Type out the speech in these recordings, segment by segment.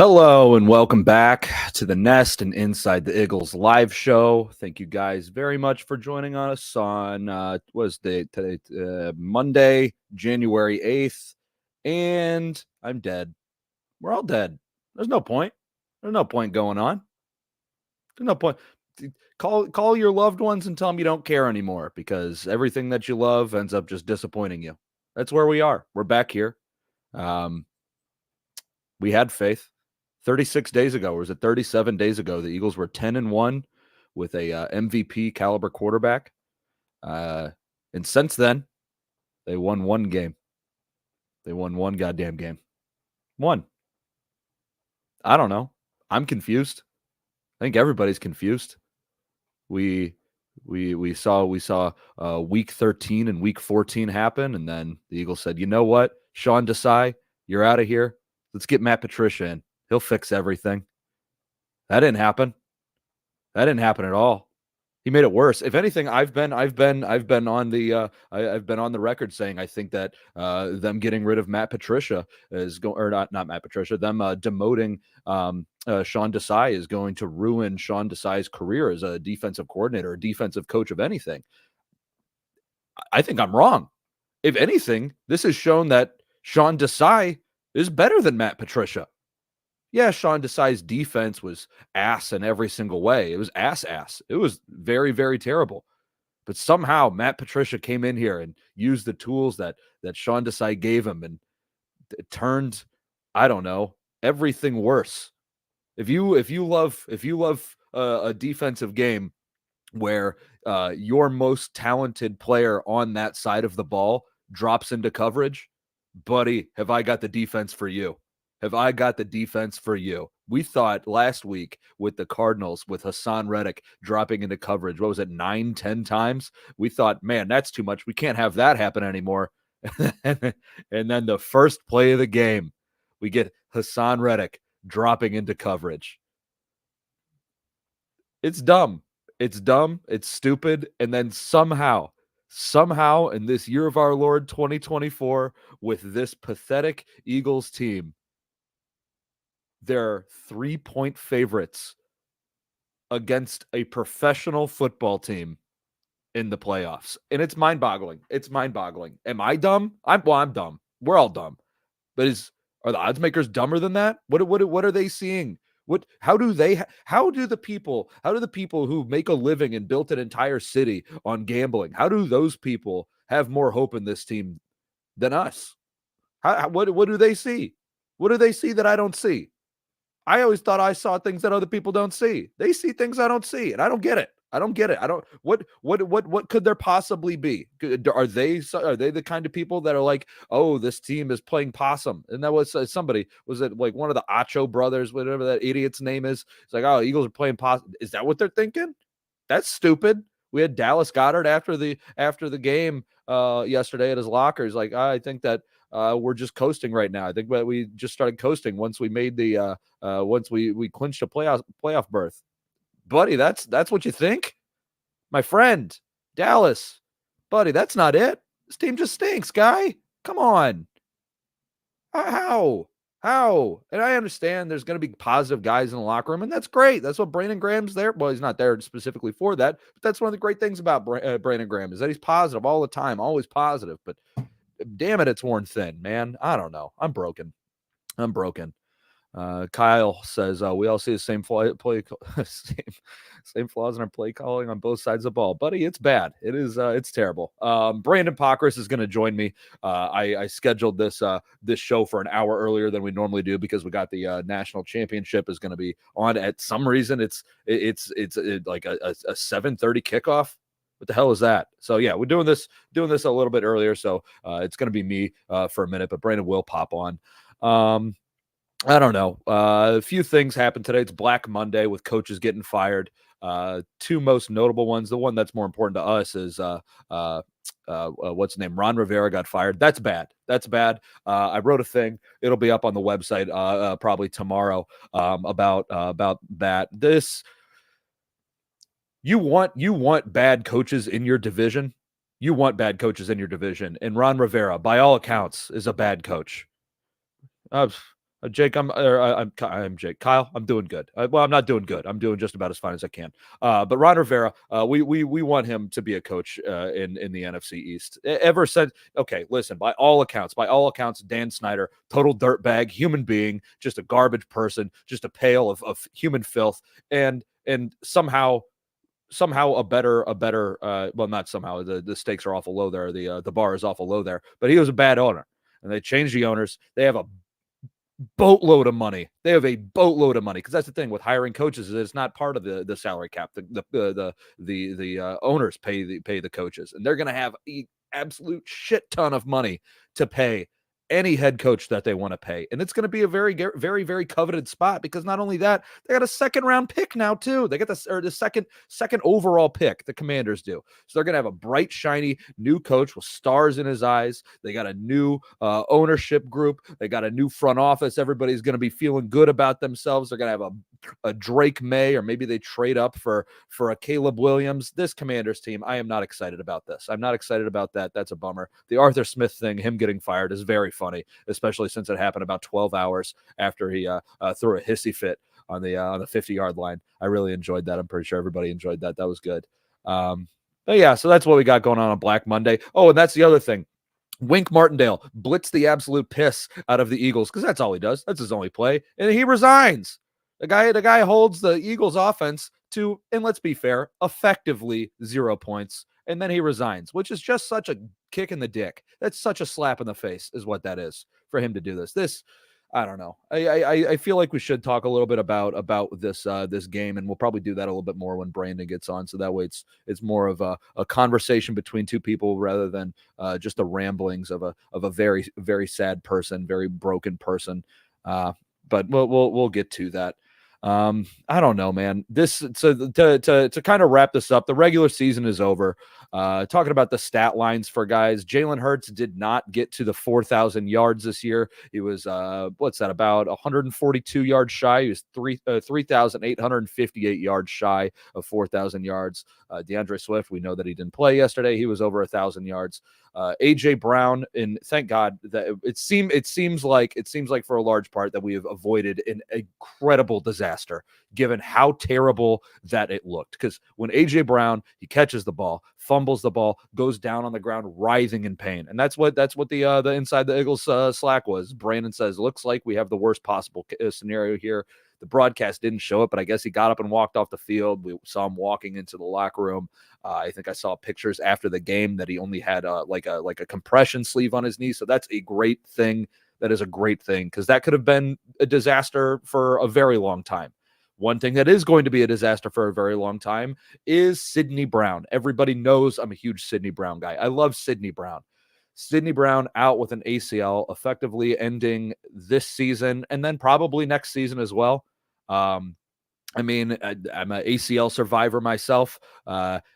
Hello and welcome back to the Nest and Inside the Iggles live show. Thank you guys very much for joining us on today Monday, January 8th. And I'm dead. We're all dead. There's no point. There's no point going on. There's no point. Call your loved ones and tell them you don't care anymore because everything that you love ends up just disappointing you. That's where we are. We're back here. We had faith. 36 days ago, or was it 37 days ago, the Eagles were 10-1 with a MVP caliber quarterback. And since then, they won one game. They won one goddamn game. One. I don't know. I'm confused. I think everybody's confused. We saw week 13 and week 14 happen, and then the Eagles said, you know what, Sean Desai, you're out of here. Let's get Matt Patricia in. He'll fix everything. That didn't happen. That didn't happen at all. He made it worse. If anything, I've been on the record saying I think that them getting rid of Matt Patricia is going, or not Matt Patricia, them demoting Sean Desai is going to ruin Sean Desai's career as a defensive coordinator, or defensive coach of anything. I think I'm wrong. If anything, this has shown that Sean Desai is better than Matt Patricia. Yeah, Sean Desai's defense was ass in every single way. It was ass. It was very, very terrible. But somehow Matt Patricia came in here and used the tools that Sean Desai gave him, and it turned, I don't know, everything worse. If you love a defensive game where your most talented player on that side of the ball drops into coverage, buddy, have I got the defense for you? Have I got the defense for you? We thought last week with the Cardinals, with Hassan Reddick dropping into coverage, what was it, 9-10 times? We thought, man, that's too much. We can't have that happen anymore. And then the first play of the game, we get Hassan Reddick dropping into coverage. It's dumb. It's dumb. It's stupid. And then somehow in this year of our Lord 2024, with this pathetic Eagles team, they're 3-point favorites against a professional football team in the playoffs. And it's mind-boggling. It's mind-boggling. Am I dumb? I'm dumb. We're all dumb. But are the odds makers dumber than that? What are they seeing? How do the people who make a living and built an entire city on gambling, how do those people have more hope in this team than us? What do they see? What do they see that I don't see? I always thought I saw things that other people don't see. They see things I don't see, and I don't get it. I don't. What could there possibly be? Are they the kind of people that are like, oh, this team is playing possum? And that was somebody, was it like one of the Acho brothers, whatever that idiot's name is? It's like, oh, Eagles are playing possum. Is that what they're thinking? That's stupid. We had Dallas Goedert after the game yesterday at his locker. He's like, I think that we're just coasting right now. I think that we just started coasting once we made the once we clinched a playoff berth. Buddy, that's what you think? My friend, Dallas. Buddy, that's not it. This team just stinks, guy. Come on. How? And I understand there's going to be positive guys in the locker room, and that's great. That's what Brandon Graham's there. Well, he's not there specifically for that, but that's one of the great things about Brandon Graham is that he's positive all the time, always positive. But damn it, it's worn thin, man. I don't know. I'm broken. Kyle says we all see the same same flaws in our play calling on both sides of the ball, buddy. It's bad. It is. It's terrible. Brandon Pockris is going to join me. I scheduled this show for an hour earlier than we normally do because we got the national championship is going to be on. At some reason, it's like a 7:30 kickoff. What the hell is that? So yeah, we're doing this a little bit earlier. So it's going to be me for a minute, but Brandon will pop on. I don't know. A few things happened today. It's Black Monday with coaches getting fired. Two most notable ones. The one that's more important to us is what's his name? Ron Rivera got fired. That's bad. I wrote a thing. It'll be up on the website probably tomorrow about that. You want bad coaches in your division. And Ron Rivera, by all accounts, is a bad coach. Jake, I'm Jake. Kyle, I'm doing good. Well, I'm not doing good. I'm doing just about as fine as I can. But Ron Rivera, we want him to be a coach in the NFC East. Ever since, okay, listen, by all accounts, Dan Snyder, total dirtbag, human being, just a garbage person, just a pail of human filth, and somehow a better well, not somehow, the stakes are awful low there, the bar is awful low there, but he was a bad owner, and they changed the owners. They have a boatload of money. They have a boatload of money, because that's the thing with hiring coaches, is it's not part of the salary cap. The owners pay the coaches, and they're going to have an absolute shit ton of money to pay any head coach that they want to pay, and it's going to be a very very very coveted spot, because not only that, they got a second round pick now too. They got the second overall pick. The Commanders do. So they're going to have a bright shiny new coach with stars in his eyes. They got a new ownership group. They got a new front office. Everybody's going to be feeling good about themselves. They're going to have a Drake May, or maybe they trade up for a Caleb Williams. This Commanders team, I am not excited about this. I'm not excited about that. That's a bummer. The Arthur Smith thing, him getting fired, is very funny, especially since it happened about 12 hours after he threw a hissy fit on the 50-yard line. I really enjoyed that. I'm pretty sure everybody enjoyed that. That was good. But yeah, so that's what we got going on Black Monday. Oh, and that's the other thing. Wink Martindale blitz the absolute piss out of the Eagles, because that's all he does. That's his only play, and he resigns. The guy holds the Eagles offense to, and let's be fair, effectively 0 points, and then he resigns, which is just such a kick in the dick. That's such a slap in the face, is what that is, for him to do this. I don't know. I feel like we should talk a little bit about this game, and we'll probably do that a little bit more when Brandon gets on, so that way it's more of a conversation between two people rather than just the ramblings of a very very sad person, very broken person. But we'll get to that. I don't know, man. To kind of wrap this up, the regular season is over. Talking about the stat lines for guys, Jalen Hurts did not get to the 4,000 yards this year. He was what's that, about 142 yards shy. He was 3,858 yards shy of 4,000 yards. DeAndre Swift, we know that he didn't play yesterday. He was over 1,000 yards. AJ Brown, and thank God that it seems like for a large part that we have avoided an incredible disaster, given how terrible that it looked. Because when AJ Brown, he catches the ball, fumbles the ball, goes down on the ground writhing in pain, and that's what the Inside the Iggles Slack was. Brandon says, looks like we have the worst possible scenario here. The broadcast didn't show it, but I guess he got up and walked off the field. We saw him walking into the locker room. I think I saw pictures after the game that he only had like a compression sleeve on his knee. So that's a great thing. That is a great thing, because that could have been a disaster for a very long time. One thing that is going to be a disaster for a very long time is Sidney Brown. Everybody knows I'm a huge Sidney Brown guy. I love Sidney Brown. Sidney Brown out with an ACL, effectively ending this season and then probably next season as well. I mean, I'm an ACL survivor myself.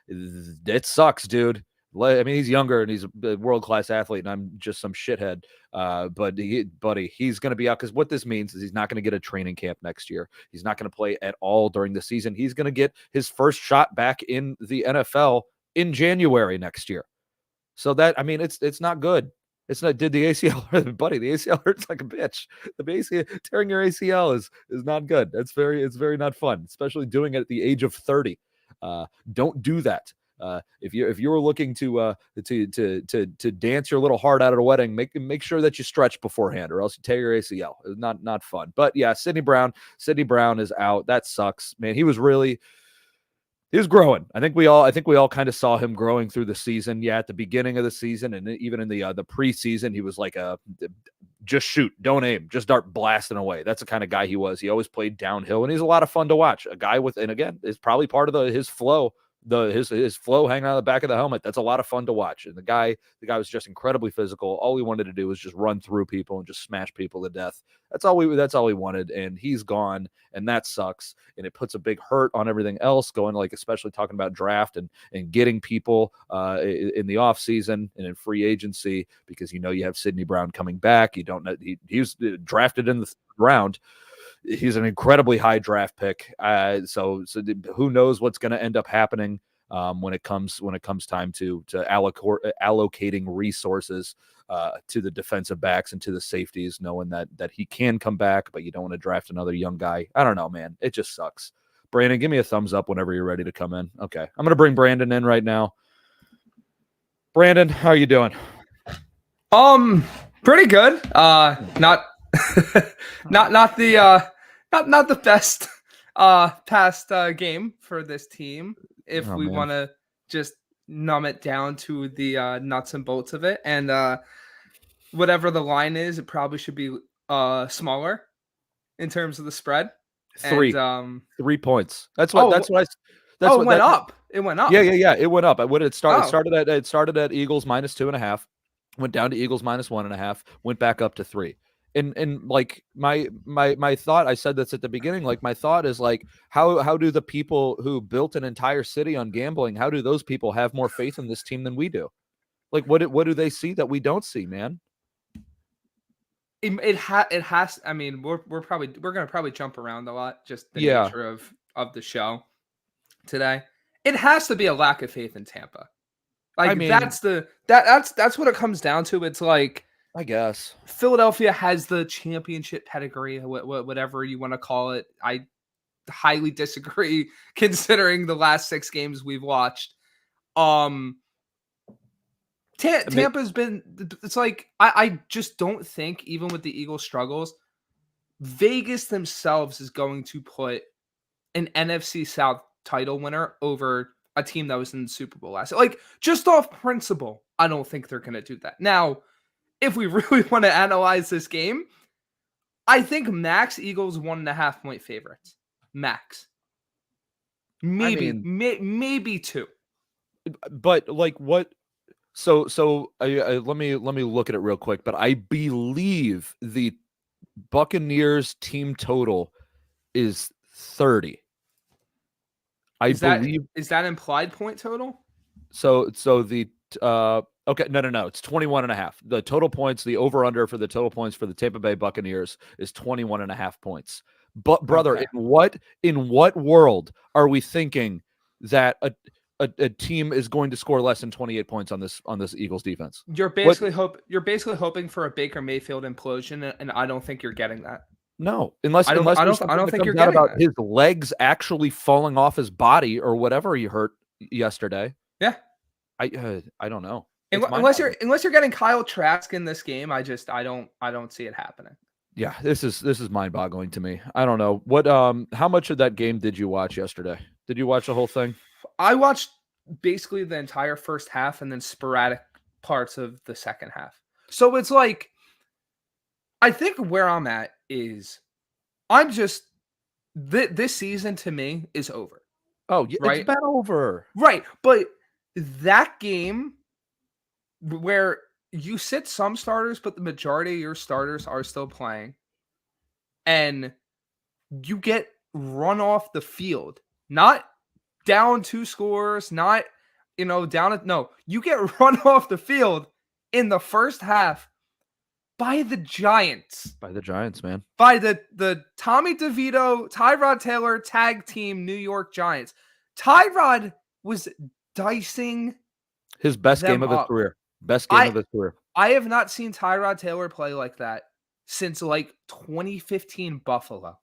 It sucks, dude. I mean, he's younger and he's a world-class athlete, and I'm just some shithead. But he's going to be out, because what this means is he's not going to get a training camp next year. He's not going to play at all during the season. He's going to get his first shot back in the NFL in January next year. So that, I mean, it's not good. It's not. Did the ACL, buddy? The ACL hurts like a bitch. The ACL, tearing your ACL is not good. It's very not fun, especially doing it at the age of 30. Don't do that. If you're looking to dance your little heart out at a wedding, make sure that you stretch beforehand, or else you tear your ACL. It's not fun. But yeah, Sidney Brown is out. That sucks, man. He was growing. I think we all kind of saw him growing through the season. Yeah, at the beginning of the season, and even in the preseason, he was like just shoot, don't aim, just start blasting away. That's the kind of guy he was. He always played downhill, and he's a lot of fun to watch. A guy with, and again, it's probably part of his flow. His flow hanging out of the back of the helmet. That's a lot of fun to watch. And the guy was just incredibly physical. All he wanted to do was just run through people and just smash people to death. That's all he wanted. And he's gone, and that sucks. And it puts a big hurt on everything else going, like, especially talking about draft and getting people in the off season and in free agency, because you have Sidney Brown coming back. You don't know, he was drafted in the round. He's an incredibly high draft pick. So who knows what's going to end up happening. when it comes time to allocating resources to the defensive backs and to the safeties, knowing that he can come back, but you don't want to draft another young guy. I don't know, man. It just sucks. Brandon, give me a thumbs up whenever you're ready to come in. Okay, I'm going to bring Brandon in right now. Brandon, how are you doing? Pretty good. Not the best past game for this team. If we want to just numb it down to the nuts and bolts of it, and whatever the line is, it probably should be smaller in terms of the spread. 3 points. It went up. It went up. Yeah. It went up. It started at Eagles -2.5, went down to Eagles -1.5, went back up to 3. And like my thought, I said this at the beginning, like my thought is like, how do the people who built an entire city on gambling, how do those people have more faith in this team than we do? Like what do they see that we don't see, man? It has. I mean, we're gonna probably jump around a lot, just the nature of the show today. It has to be a lack of faith in Tampa. Like, I mean, that's what it comes down to. It's like, I guess Philadelphia has the championship pedigree, whatever you want to call it. I highly disagree, considering the last 6 games we've watched. Tampa's been. It's like I just don't think, even with the Eagles' struggles, Vegas themselves is going to put an NFC South title winner over a team that was in the Super Bowl last year. Like, just off principle, I don't think they're going to do that. Now, if we really want to analyze this game, I think max Eagles 1.5 point favorites. Max. Maybe 2. But like what? So let me look at it real quick. But I believe the Buccaneers team total is 30. Is that implied point total? So the okay, no, it's 21.5. The total points, the over under for the total points for the Tampa Bay Buccaneers is 21.5 points. But brother, okay, in what world are we thinking that a team is going to score less than 28 points on this Eagles defense? You're basically hoping for a Baker Mayfield implosion, and I don't think you're getting that. No, unless I don't think you're getting about that. His legs actually falling off his body or whatever he hurt yesterday. Yeah, I don't know. Unless you're getting Kyle Trask in this game, I don't see it happening. Yeah, this is mind-boggling to me. I don't know what. How much of that game did you watch yesterday? Did you watch the whole thing? I watched basically the entire first half and then sporadic parts of the second half. So it's like, I think where I'm at is, I'm just this season to me is over. Oh, right? It's been over. Right. But that game where you sit some starters, but the majority of your starters are still playing, and you get run off the field, not down 2 scores, not, you get run off the field in the first half by the Giants. By the Giants, man. By the Tommy DeVito, Tyrod Taylor tag team New York Giants. Tyrod was dicing his best game of his career. Best game of his career. I have not seen Tyrod Taylor play like that since like 2015 Buffalo,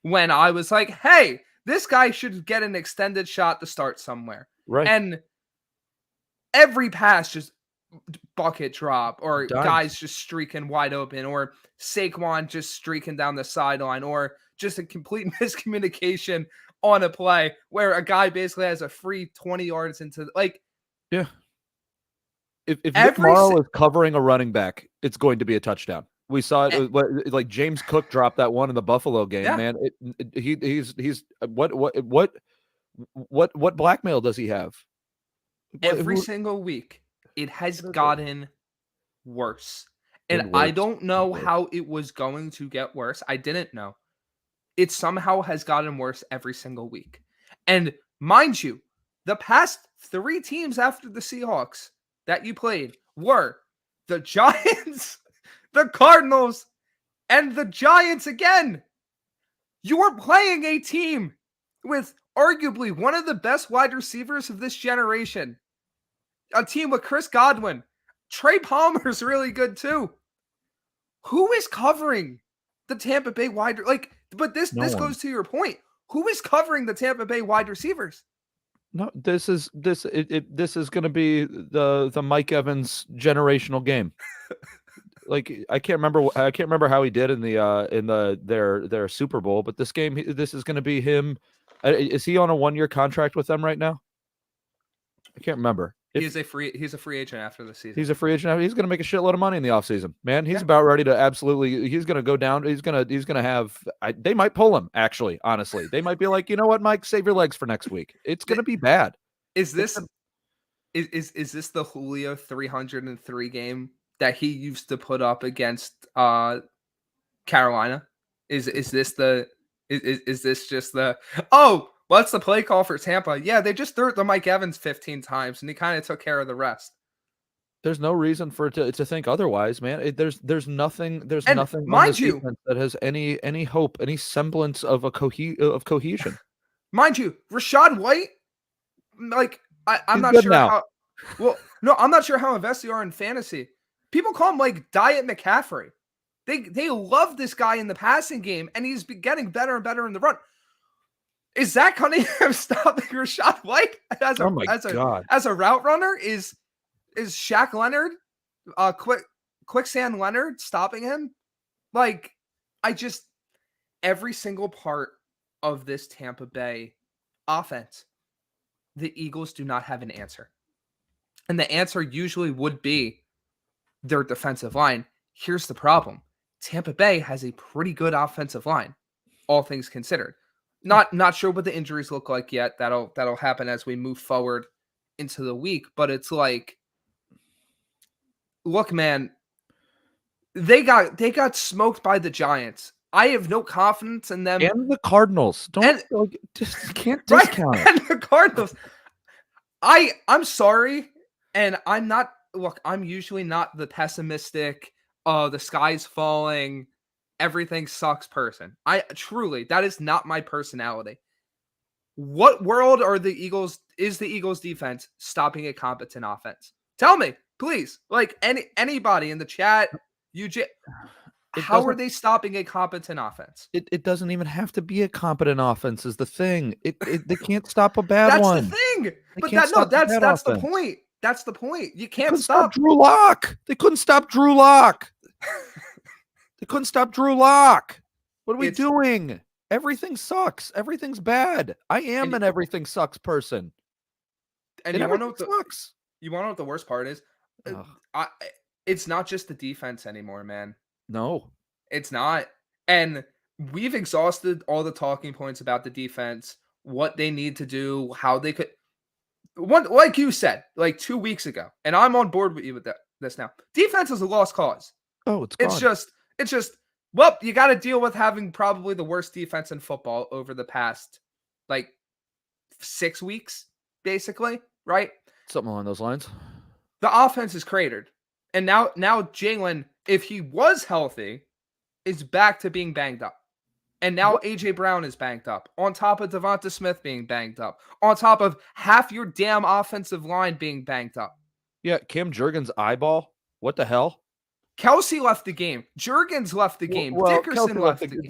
when I was like, hey, this guy should get an extended shot to start somewhere. Right. And every pass just bucket drop, or guys just streaking wide open, or Saquon just streaking down the sideline, or just a complete miscommunication on a play where a guy basically has a free 20 yards into, like, yeah. If Nick Morrow is covering a running back, it's going to be a touchdown. We saw it, like James Cook dropped that one in the Buffalo game, man. He's what blackmail does he have? Every single week, it has gotten worse. And I don't know how it was going to get worse. I didn't know. It somehow has gotten worse every single week. And mind you, the past 3 teams after the Seahawks that you played were the Giants, the Cardinals, and the Giants again. You are playing a team with arguably one of the best wide receivers of this generation. A team with Chris Godwin. Trey Palmer's really good too. Who is covering the Tampa Bay but this goes to your point. Who is covering the Tampa Bay wide receivers? No, this is going to be the Mike Evans generational game. Like I can't remember how he did in their Super Bowl, but this is going to be him. Is he on a 1-year contract with them right now? I can't remember. He's a free agent after the season. He's a free agent. He's going to make a shitload of money in the offseason. Man, he's about ready to he's going to go down. He's going to have they might pull him, actually, honestly. They might be like, "You know what, Mike, save your legs for next week." It's going to be bad. Is this the Julio 303 game that he used to put up against Carolina? Is this just the what's the play call for Tampa? Yeah, they just threw it to Mike Evans 15 times, and he kind of took care of the rest. There's no reason for it to think otherwise, man. There's nothing on this defense that has any hope, any semblance of cohesion. Mind you, Rachaad White, like I'm not sure how. Well, no, I'm not sure how invested you are in fantasy. People call him like Diet McCaffrey. They love this guy in the passing game, and he's getting better and better in the run. Is Zach Cunningham stopping Rachaad White as a route runner? Is Shaq Leonard, Quicksand Leonard stopping him? Like, every single part of this Tampa Bay offense, the Eagles do not have an answer. And the answer usually would be their defensive line. Here's the problem. Tampa Bay has a pretty good offensive line, all things considered. Not sure what the injuries look like yet. That'll happen as we move forward into the week. But it's like, look, man, they got smoked by the Giants. I have no confidence in them. And the Cardinals. Just can't discount it. And the Cardinals. I'm sorry. And I'm usually not the pessimistic, the sky's falling, everything sucks person. That is not my personality. What world is the Eagles defense stopping a competent offense? Tell me, please. Like anybody in the chat, how are they stopping a competent offense? It doesn't even have to be a competent offense is the thing. They can't stop a bad one. That's the thing. But that's the point. That's the point. You can't stop Drew Lock. They couldn't stop Drew Lock. They couldn't stop Drew Lock. What are we doing? Everything sucks. Everything's bad. I am an everything sucks person. And you want to know what the worst part is? It's not just the defense anymore, man. No. It's not. And we've exhausted all the talking points about the defense, what they need to do, how they could. Like you said, like 2 weeks ago, and I'm on board with you with this now. Defense is a lost cause. Oh, it's gone. It's just, well, you got to deal with having probably the worst defense in football over the past, 6 weeks, basically, right? Something along those lines. The offense is cratered. And now Jalen, if he was healthy, is back to being banged up. And now A.J. Brown is banged up, on top of Devonta Smith being banged up, on top of half your damn offensive line being banged up. Yeah, Cam Jurgens' eyeball. What the hell? Kelsey left the game. Jurgens left the game. Dickerson left the game.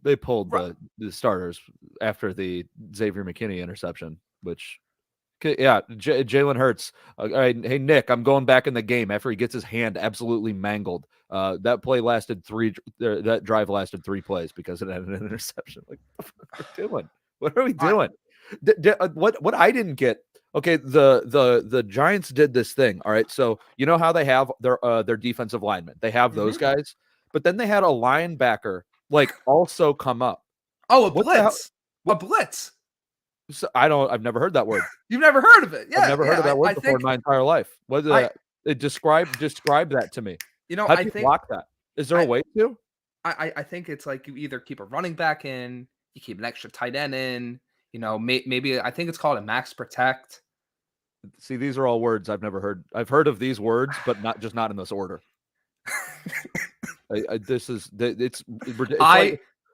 They pulled the starters after the Xavier McKinney interception, which... Yeah, Jalen Hurts. All right, hey Nick, I'm going back in the game after he gets his hand absolutely mangled. That drive lasted 3 plays because it had an interception. Like, what are we doing? What I didn't get. Okay, the Giants did this thing. All right, so you know how they have their defensive linemen. They have those guys, but then they had a linebacker also come up. Oh, a blitz. A blitz. So I've never heard that word. You've never heard of it? Yeah, I've never heard of that word before in my entire life. What is that? Describe that to me. How do you block that? Is there a way to? I think it's like you either keep a running back in, you keep an extra tight end in. Maybe I think it's called a max protect. See, these are all words I've never heard. I've heard of these words, but not in this order.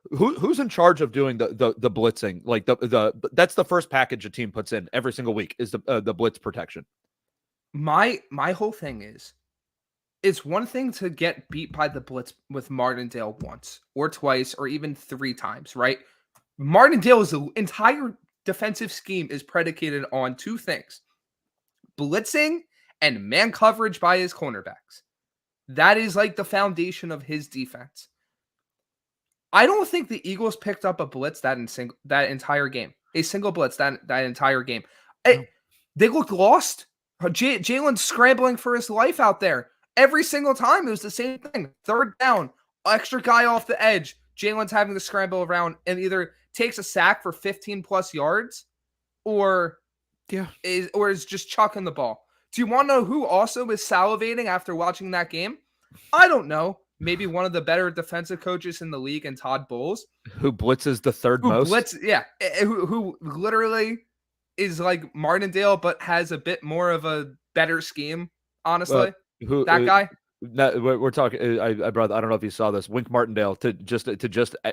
Who's in charge of doing the blitzing? Like that's the first package a team puts in every single week is the blitz protection. My whole thing is, it's one thing to get beat by the blitz with Martindale once or twice or even 3 times, right? Martindale's entire defensive scheme is predicated on 2 things: blitzing and man coverage by his cornerbacks. That is like the foundation of his defense. I don't think the Eagles picked up a blitz that entire game. A single blitz that entire game. No. They looked lost. Jalen scrambling for his life out there. Every single time it was the same thing. 3rd down, extra guy off the edge. Jalen's having to scramble around and either takes a sack for 15 plus yards or is just chucking the ball. Do you want to know who also is salivating after watching that game? I don't know. Maybe one of the better defensive coaches in the league, and Todd Bowles, who blitzes the third most. Who literally is like Martindale, but has a bit more of a better scheme. Honestly, that guy. We're talking. I brought. I don't know if you saw this. Wink Martindale to just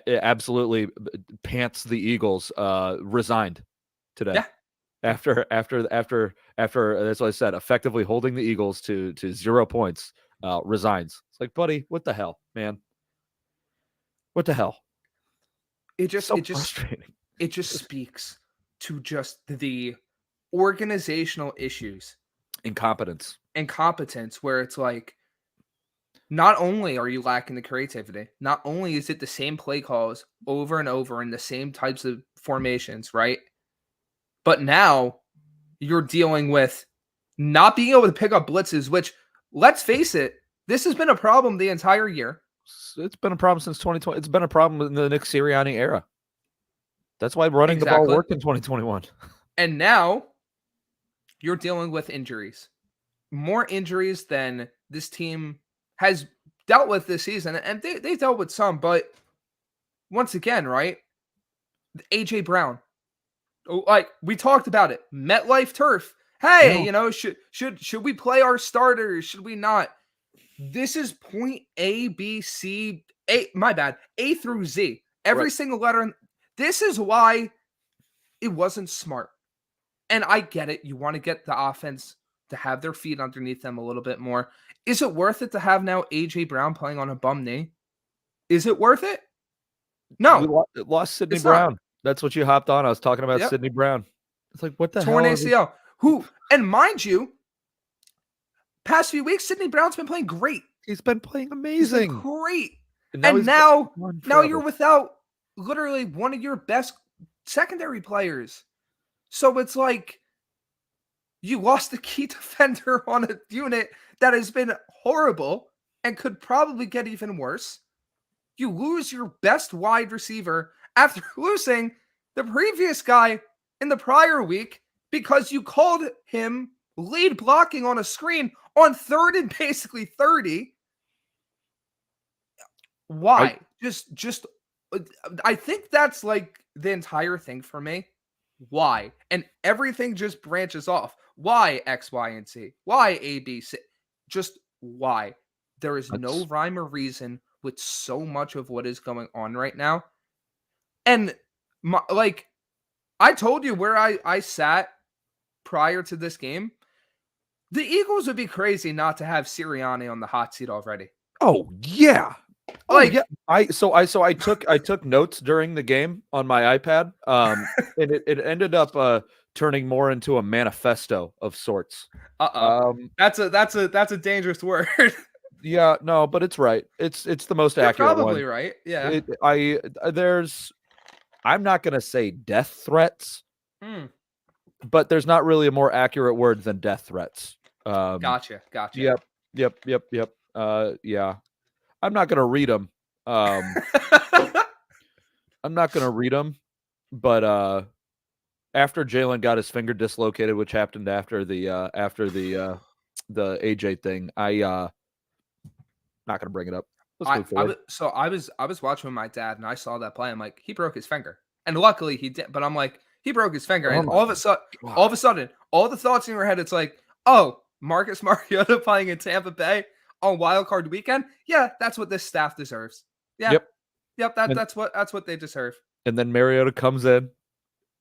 absolutely pants the Eagles. Resigned today. Yeah. After that's what I said. Effectively holding the Eagles to 0 points. Resigns. It's like, buddy, what the hell, man? What the hell? It just speaks to just the organizational issues, incompetence, where it's like, not only are you lacking the creativity, not only is it the same play calls over and over in the same types of formations, right? But now you're dealing with not being able to pick up blitzes, which, let's face it, this has been a problem the entire year. It's been a problem since 2020. It's been a problem in the Nick Sirianni era. That's why running the ball worked in 2021. And now you're dealing with injuries. More injuries than this team has dealt with this season. And they dealt with some, but once again, right? AJ Brown. Like we talked about it. MetLife turf. Hey, should we play our starters? Should we not? This is point A, B, C, A. My bad. A through Z. Every single letter. This is why it wasn't smart. And I get it. You want to get the offense to have their feet underneath them a little bit more. Is it worth it to have now AJ Brown playing on a bum knee? Is it worth it? No. We lost Sidney Brown. Not. That's what you hopped on. I was talking about Sidney Brown. It's like, what the hell? Torn ACL. And mind you, past few weeks, Sidney Brown's been playing great. He's been playing amazing. Great. And now you're without literally one of your best secondary players. So it's like you lost the key defender on a unit that has been horrible and could probably get even worse. You lose your best wide receiver after losing the previous guy in the prior week because you called him lead blocking on a screen on 3rd and basically 30. Why? I think that's like the entire thing for me. Why? And everything just branches off. Why X, Y, and Z? Why A, B, C? Just why? There is no rhyme or reason with so much of what is going on right now. And I told you where I sat prior to this game. The Eagles would be crazy not to have Sirianni on the hot seat already. Oh yeah. I took notes during the game on my iPad. And it ended up turning more into a manifesto of sorts. That's a dangerous word. Yeah, no, but it's right. It's the most accurate probably one. Right. Yeah. I'm not going to say death threats, but there's not really a more accurate word than death threats. Gotcha. Yep. Yeah. I'm not going to read them. I'm not going to read them, but after Jalen got his finger dislocated, which happened after the AJ thing, not going to bring it up. I was watching with my dad and I saw that play. I'm like, he broke his finger, and luckily he did. But I'm like, he broke his finger, and all of a sudden, all the thoughts in your head, it's like, oh, Marcus Mariota playing in Tampa Bay on Wild Card Weekend. Yeah, that's what this staff deserves. Yeah. Yep, that's what they deserve. And then Mariota comes in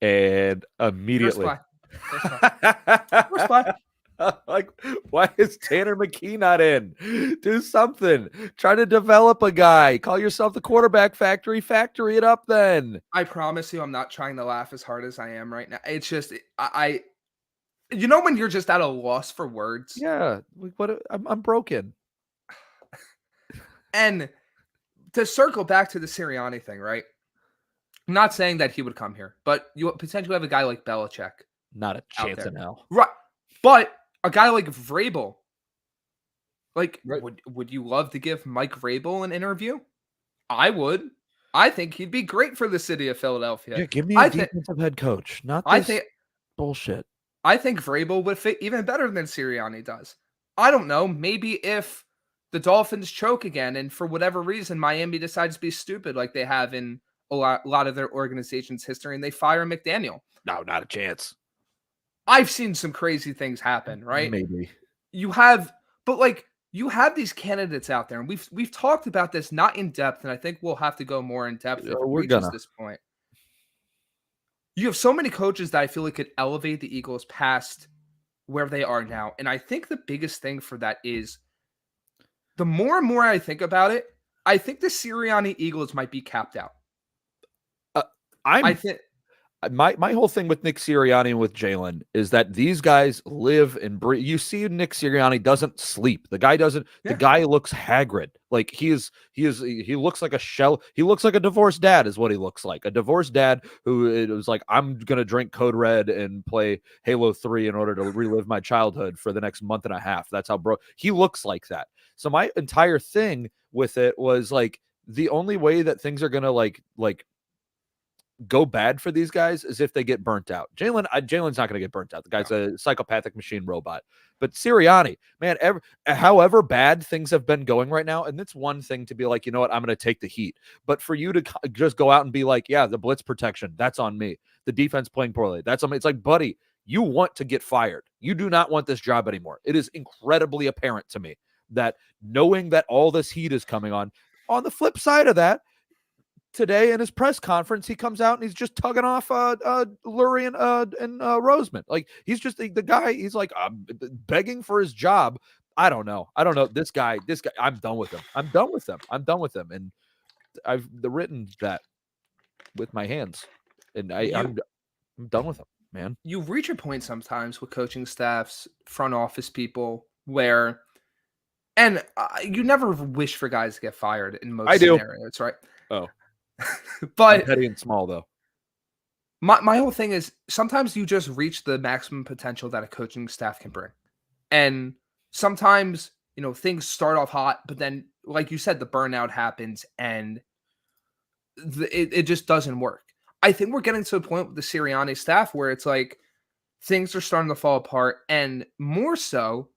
and First immediately. play. First play. First play. Like, why is Tanner McKee not in? Do something. Try to develop a guy. Call yourself the quarterback factory. Factory it up then. I promise you, I'm not trying to laugh as hard as I am right now. It's just you know when you're just at a loss for words. Yeah, what? I'm broken. And to circle back to the Sirianni thing, right? I'm not saying that he would come here, but you potentially have a guy like Belichick Not a out chance there, in hell. right? But a guy like Vrabel, like, Right. would you love to give Mike Vrabel an interview? I would. I think he'd be great for the city of Philadelphia. Yeah, give me a I think. defensive head coach, not I this think. bullshit. I think Vrabel would fit even better than Sirianni does. I don't know. Maybe if the Dolphins choke again, and for whatever reason Miami decides to be stupid, like they have in a lot of their organization's history, and they fire McDaniel. No, not a chance. I've seen some crazy things happen, right? Maybe. You have these candidates out there, and we've talked about this not in depth, and I think we'll have to go more in depth if it We're reaches gonna. this point. You have so many coaches that I feel like could elevate the Eagles past where they are now, and I think the biggest thing for that is the more and more I think about it, I think the Sirianni Eagles might be capped out. I think. My whole thing with Nick Sirianni and with Jalen is that these guys live and breathe. You see, Nick Sirianni doesn't sleep. The guy doesn't. Yeah. The guy looks haggard. Like he looks like a shell. He looks like a divorced dad. Is what he looks like. A divorced dad who it was like, I'm gonna drink Code Red and play Halo 3 in order to relive my childhood for the next month and a half. That's how he looks like that. So my entire thing with it was like the only way that things are gonna like go bad for these guys is if they get burnt out. Jalen's not going to get burnt out. The guy's a psychopathic machine robot. But Sirianni, man, however bad things have been going right now, and it's one thing to be like, you know what, I'm going to take the heat. But for you to just go out and be like, yeah, the blitz protection, that's on me. The defense playing poorly, that's on me. It's like, buddy, you want to get fired. You do not want this job anymore. It is incredibly apparent to me that knowing that all this heat is coming on the flip side of that, today in his press conference, he comes out and he's just tugging off Lurie and Roseman. Like he's just the guy. He's like begging for his job. I don't know. This guy. I'm done with him. I'm done with him. And I've written that with my hands. And I'm done with him, man. You reach a point sometimes with coaching staffs, front office people, where, and you never wish for guys to get fired in most scenarios, right? Oh. But petty and small though. My whole thing is sometimes you just reach the maximum potential that a coaching staff can bring. And sometimes, things start off hot, but then like you said, the burnout happens and it just doesn't work. I think we're getting to a point with the Sirianni staff where it's like things are starting to fall apart, and more so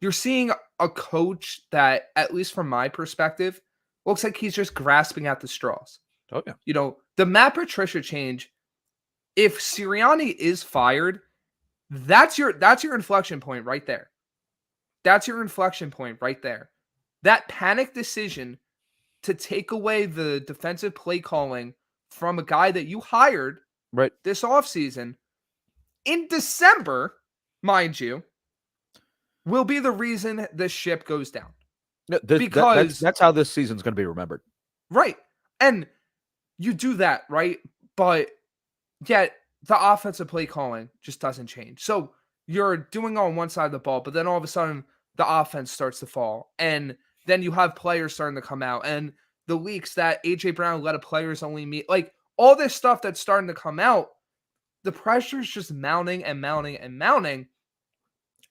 you're seeing a coach that, at least from my perspective, looks like he's just grasping at the straws. Oh, yeah. The Matt Patricia change, if Sirianni is fired, that's your inflection point right there. That's your inflection point right there. That panic decision to take away the defensive play calling from a guy that you hired right this offseason in December, mind you, will be the reason the ship goes down. Because that's how this season's going to be remembered. Right. And you do that, right? But yet the offensive play calling just doesn't change. So you're doing on one side of the ball, but then all of a sudden the offense starts to fall. And then you have players starting to come out. And the leaks that A.J. Brown let a players only meet, like all this stuff that's starting to come out, the pressure is just mounting and mounting and mounting.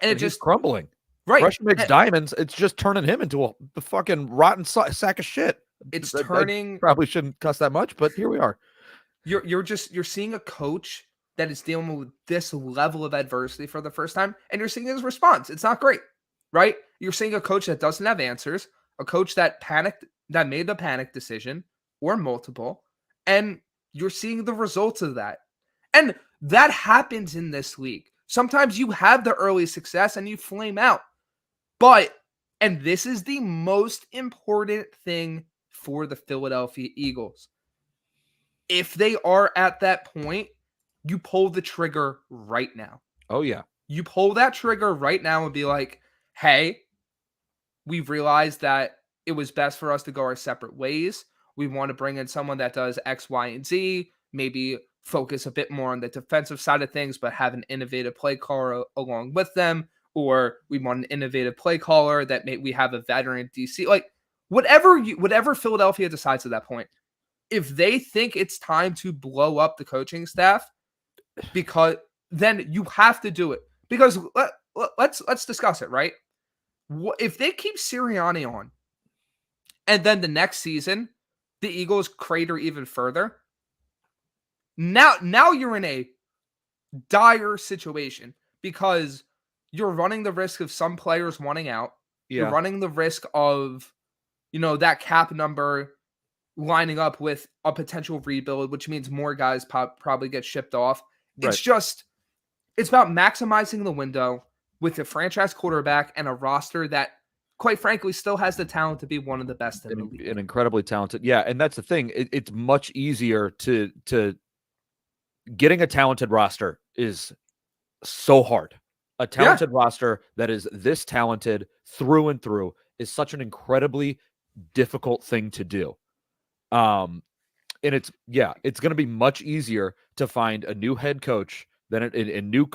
And it just crumbling. Right. Pressure makes diamonds. It's just turning him into a fucking rotten sack of shit. It's turning. I probably shouldn't cuss that much, but here we are. You're seeing a coach that is dealing with this level of adversity for the first time, and you're seeing his response. It's not great, right? You're seeing a coach that doesn't have answers, a coach that made the panic decision or multiple, and you're seeing the results of that. And that happens in this league. Sometimes you have the early success and you flame out. But, and this is the most important thing for the Philadelphia Eagles. If they are at that point, you pull the trigger right now. Oh, yeah. You pull that trigger right now and be like, hey, we've realized that it was best for us to go our separate ways. We want to bring in someone that does X, Y, and Z, maybe focus a bit more on the defensive side of things, but have an innovative play caller along with them. Or we want an innovative play caller that we have a veteran DC. Like whatever Philadelphia decides at that point, if they think it's time to blow up the coaching staff, because then you have to do it. Because let's discuss it, right? If they keep Sirianni on, and then the next season the Eagles crater even further, now you're in a dire situation because you're running the risk of some players wanting out. Yeah. You're running the risk of, that cap number lining up with a potential rebuild, which means more guys probably get shipped off. Right. It's about maximizing the window with a franchise quarterback and a roster that, quite frankly, still has the talent to be one of the best in the league. And incredibly talented. Yeah, and that's the thing. It's much easier to getting a talented roster is so hard. A talented roster that is this talented through and through is such an incredibly difficult thing to do. And it's going to be much easier to find a new head coach than a new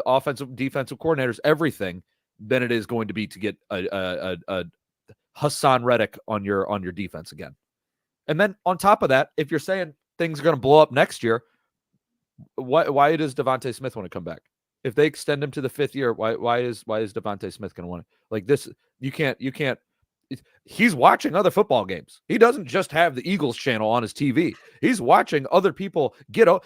offensive, defensive coordinators, everything, than it is going to be to get a Hassan Reddick on your defense again. And then on top of that, if you're saying things are going to blow up next year, why does Devontae Smith want to come back? If they extend him to the 5th year, why is Devontae Smith going to want it? Like this? You can't. He's watching other football games. He doesn't just have the Eagles channel on his TV. He's watching other people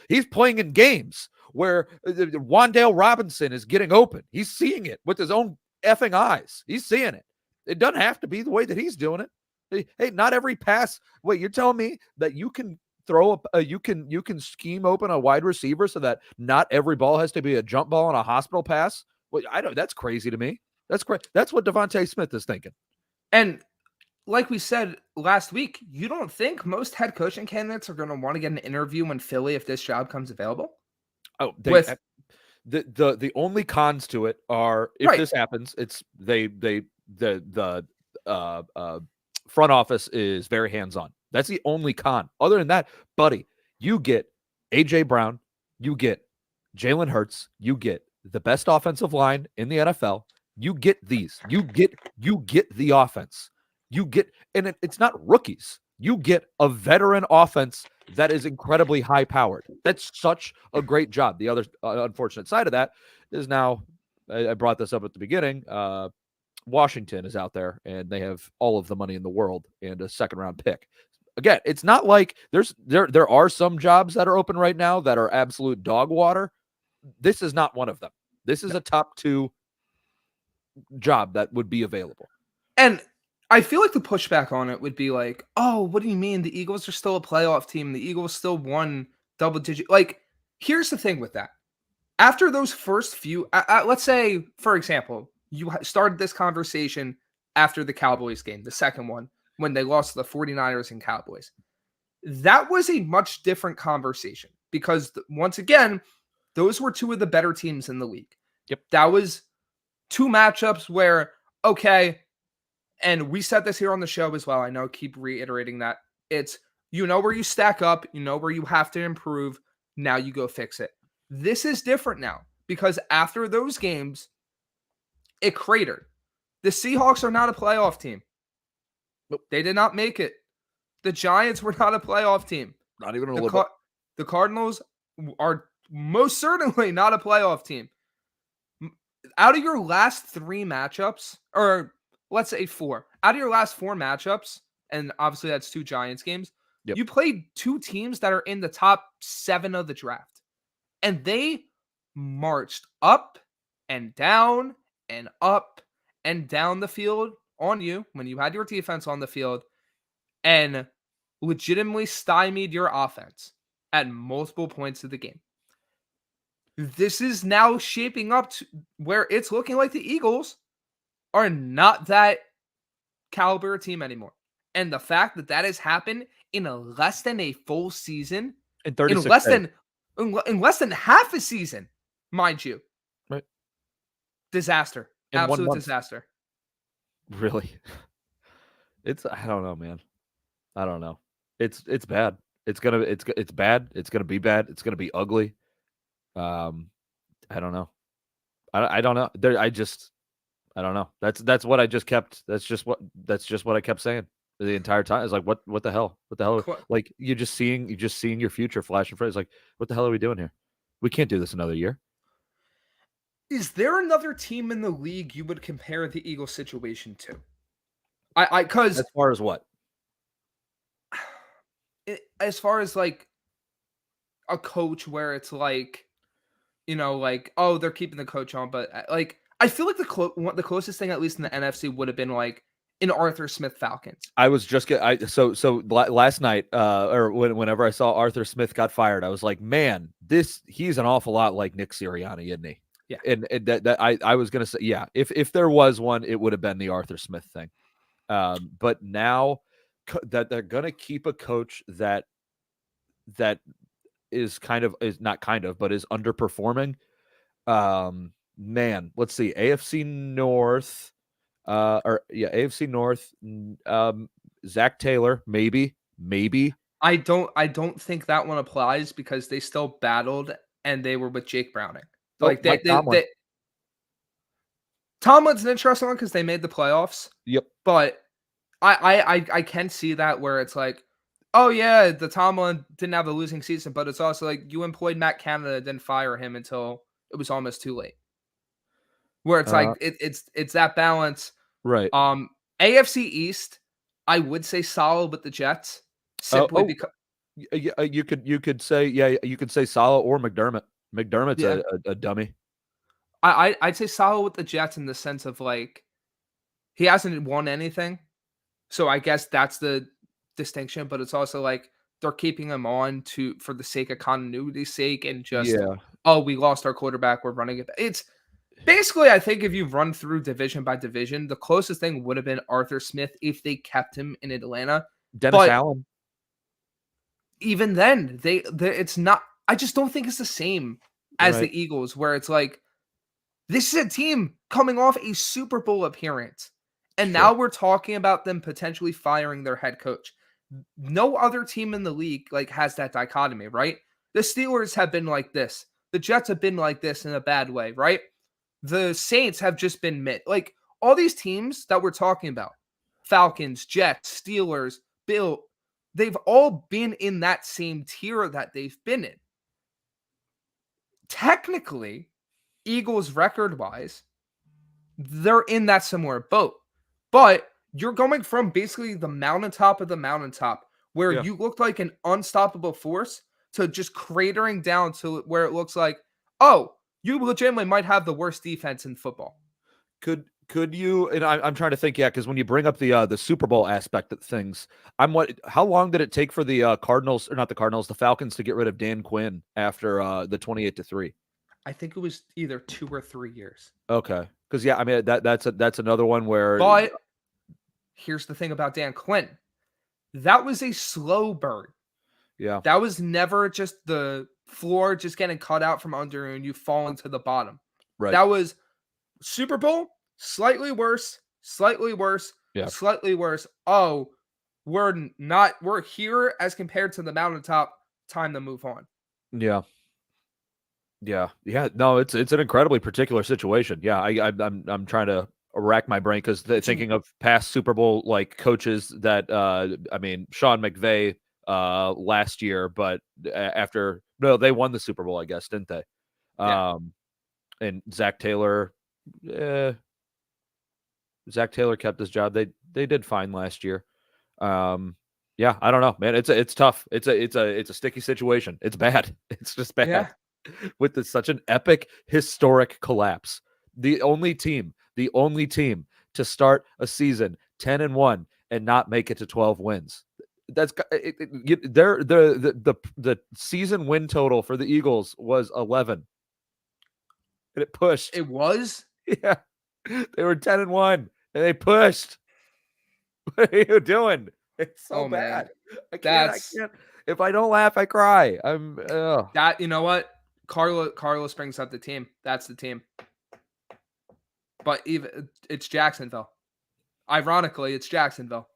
he's playing in games where Wan'Dale Robinson is getting open. He's seeing it with his own effing eyes. He's seeing it. It doesn't have to be the way that he's doing it. Hey, not every pass. Wait, you're telling me that you can throw up you can scheme open a wide receiver so that not every ball has to be a jump ball and a hospital pass? Well, I don't. That's crazy to me. That's what Devontae Smith is thinking. And like we said last week, you don't think most head coaching candidates are going to want to get an interview in Philly if this job comes available? Oh, the only cons to it are if this happens, it's the front office is very hands-on. That's the only con. Other than that, buddy, you get AJ Brown, you get Jalen Hurts, you get the best offensive line in the NFL. You get these. You get the offense. You get, and it's not rookies. You get a veteran offense that is incredibly high-powered. That's such a great job. The other unfortunate side of that is now, I brought this up at the beginning, Washington is out there, and they have all of the money in the world and a second-round pick. Again, it's not like there are some jobs that are open right now that are absolute dog water. This is not one of them. This is a top 2 job that would be available. And I feel like the pushback on it would be like, oh, what do you mean? The Eagles are still a playoff team. The Eagles still won double digit. Like, here's the thing with that. After those first few, let's say, for example, you started this conversation after the Cowboys game, the second one, when they lost to the 49ers and Cowboys. That was a much different conversation because, once again, those were 2 of the better teams in the league. Yep. That was 2 matchups where, okay, and we said this here on the show as well. I know, keep reiterating that. It's, where you stack up, where you have to improve. Now you go fix it. This is different now because after those games, it cratered. The Seahawks are not a playoff team. They did not make it. The Giants were not a playoff team. Not even a little bit. The Cardinals are most certainly not a playoff team. Out of your last 3 matchups, or let's say 4, out of your last 4 matchups, and obviously that's 2 Giants games, you played 2 teams that are in the top 7 of the draft. And they marched up and down and up and down the field on you when you had your defense on the field and legitimately stymied your offense at multiple points of the game. This is now shaping up to where it's looking like the Eagles are not that caliber team anymore. And the fact that that has happened in a less than a full season, in in 36 less days. than in less than half a season, mind you. Right. Disaster. In 1 Absolute month. disaster. Really. I don't know, man. I don't know. It's bad. It's bad. It's gonna be bad. It's gonna be ugly. Um, I don't know. I don't know. I don't know. That's what I just kept. That's just what I kept saying the entire time. It's like what the hell? What the hell? Like you're just seeing your future flash in front. It's like what the hell are we doing here? We can't do this another year. Is there another team in the league you would compare the Eagles situation to? Because As far as what? as far as like a coach where it's like, like, oh, they're keeping the coach on, but like I feel like the closest thing, at least in the NFC, would have been like an Arthur Smith Falcons. I was just last night, or whenever I saw Arthur Smith got fired, I was like, man, he's an awful lot like Nick Sirianni, isn't he? Yeah. And that I was gonna say, yeah, if there was one, it would have been the Arthur Smith thing. But now that they're gonna keep a coach that is not but is underperforming. Man, let's see, AFC North. AFC North. Zach Taylor, maybe. I don't think that one applies because they still battled and they were with Jake Browning. Like Mike Tomlin. Tomlin's an interesting one because they made the playoffs. Yep. But I can see that where it's like, oh yeah, the Tomlin didn't have a losing season, but it's also like you employed Matt Canada, didn't fire him until it was almost too late. Where it's like it's that balance. Right. AFC East, I would say solid with the Jets simply because you could say Salah or McDermott. McDermott's a dummy. I'd say solid with the Jets in the sense of like he hasn't won anything. So I guess that's the distinction, but it's also like they're keeping him on for the sake of continuity's sake and just oh, we lost our quarterback, we're running it. It's basically, I think if you run through division by division, the closest thing would have been Arthur Smith if they kept him in Atlanta. Dennis Allen. Even then, it's not. I just don't think it's the same as the Eagles, where it's like this is a team coming off a Super Bowl appearance, and now we're talking about them potentially firing their head coach. No other team in the league like has that dichotomy, right? The Steelers have been like this. The Jets have been like this in a bad way, right? The Saints have just been like all these teams that we're talking about, Falcons, Jets, Steelers, Bill, they've all been in that same tier that they've been in. Technically, Eagles record-wise, they're in that similar boat. But you're going from basically the mountaintop of the mountaintop where you looked like an unstoppable force to just cratering down to where it looks like, oh, you legitimately might have the worst defense in football. Could you? And I'm trying to think, because when you bring up the Super Bowl aspect of things, how long did it take for the Cardinals, or not the Cardinals, the Falcons to get rid of Dan Quinn after the 28-3? I think it was either 2 or 3 years. Okay, because I mean that's another one where. But here's the thing about Dan Quinn, that was a slow burn. Yeah, that was never just the floor just getting cut out from under and you falling to the bottom. Right. That was Super Bowl, slightly worse, slightly worse, slightly worse. Oh, we're here as compared to the mountaintop. Time to move on. Yeah. No, it's an incredibly particular situation. Yeah, I'm trying to rack my brain because thinking of past Super Bowl like coaches that I mean Sean McVay last year, but they won the Super Bowl, I guess, didn't they? And Zach Taylor kept his job. They did fine last year. Yeah, I don't know, man. It's tough. It's a sticky situation. It's bad. It's just bad. Yeah. With such an epic, historic collapse. The only team to start a season 10-1 and not make it to 12 wins. That's the season win total for the Eagles was 11. And it pushed. It was? Yeah. They were 10-1 and they pushed. What are you doing? It's so Oh man, bad. I that's can't. If I don't laugh, I cry. that. You know what? Carlos brings up the team. That's the team. But even it's Jacksonville. Ironically, it's Jacksonville,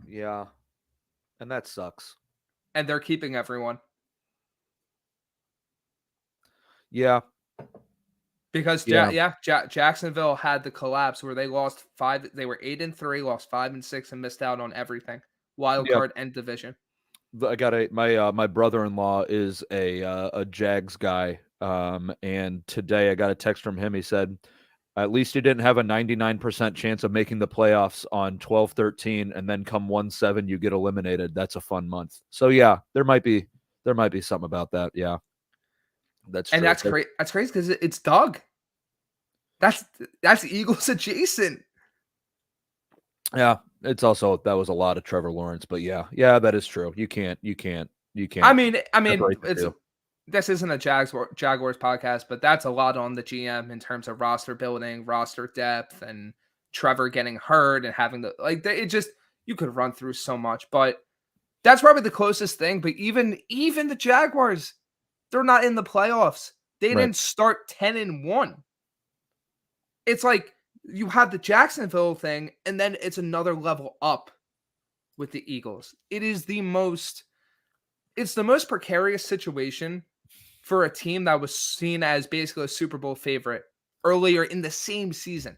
Yeah, and that sucks. and they're keeping everyone Yeah, because yeah, Jacksonville had the collapse where they lost 5. They were 8-3, lost 5-6, and missed out on everything. Wild yeah. card and division. I got my brother-in-law is a Jags guy. And today I got a text from him. He said, at least you didn't have a 99% chance of making the playoffs on 12-13, and then come 1-7, you get eliminated. That's a fun month. So yeah, there might be something about that. Yeah, that's And true. that's crazy. That's crazy because it's Doug. That's Eagles adjacent. Yeah, it's also that was a lot of Trevor Lawrence, but yeah, that is true. You can't I mean, separate the it's two. this isn't a Jaguars podcast, but that's a lot on the GM in terms of roster building, roster depth, and Trevor getting hurt and having the it just you could run through so much, but that's probably the closest thing. But even the Jaguars, they're not in the playoffs. They Right. didn't start 10-1. It's like you have the Jacksonville thing, and then it's another level up with the Eagles. It's the most precarious situation for a team that was seen as basically a Super Bowl favorite earlier in the same season.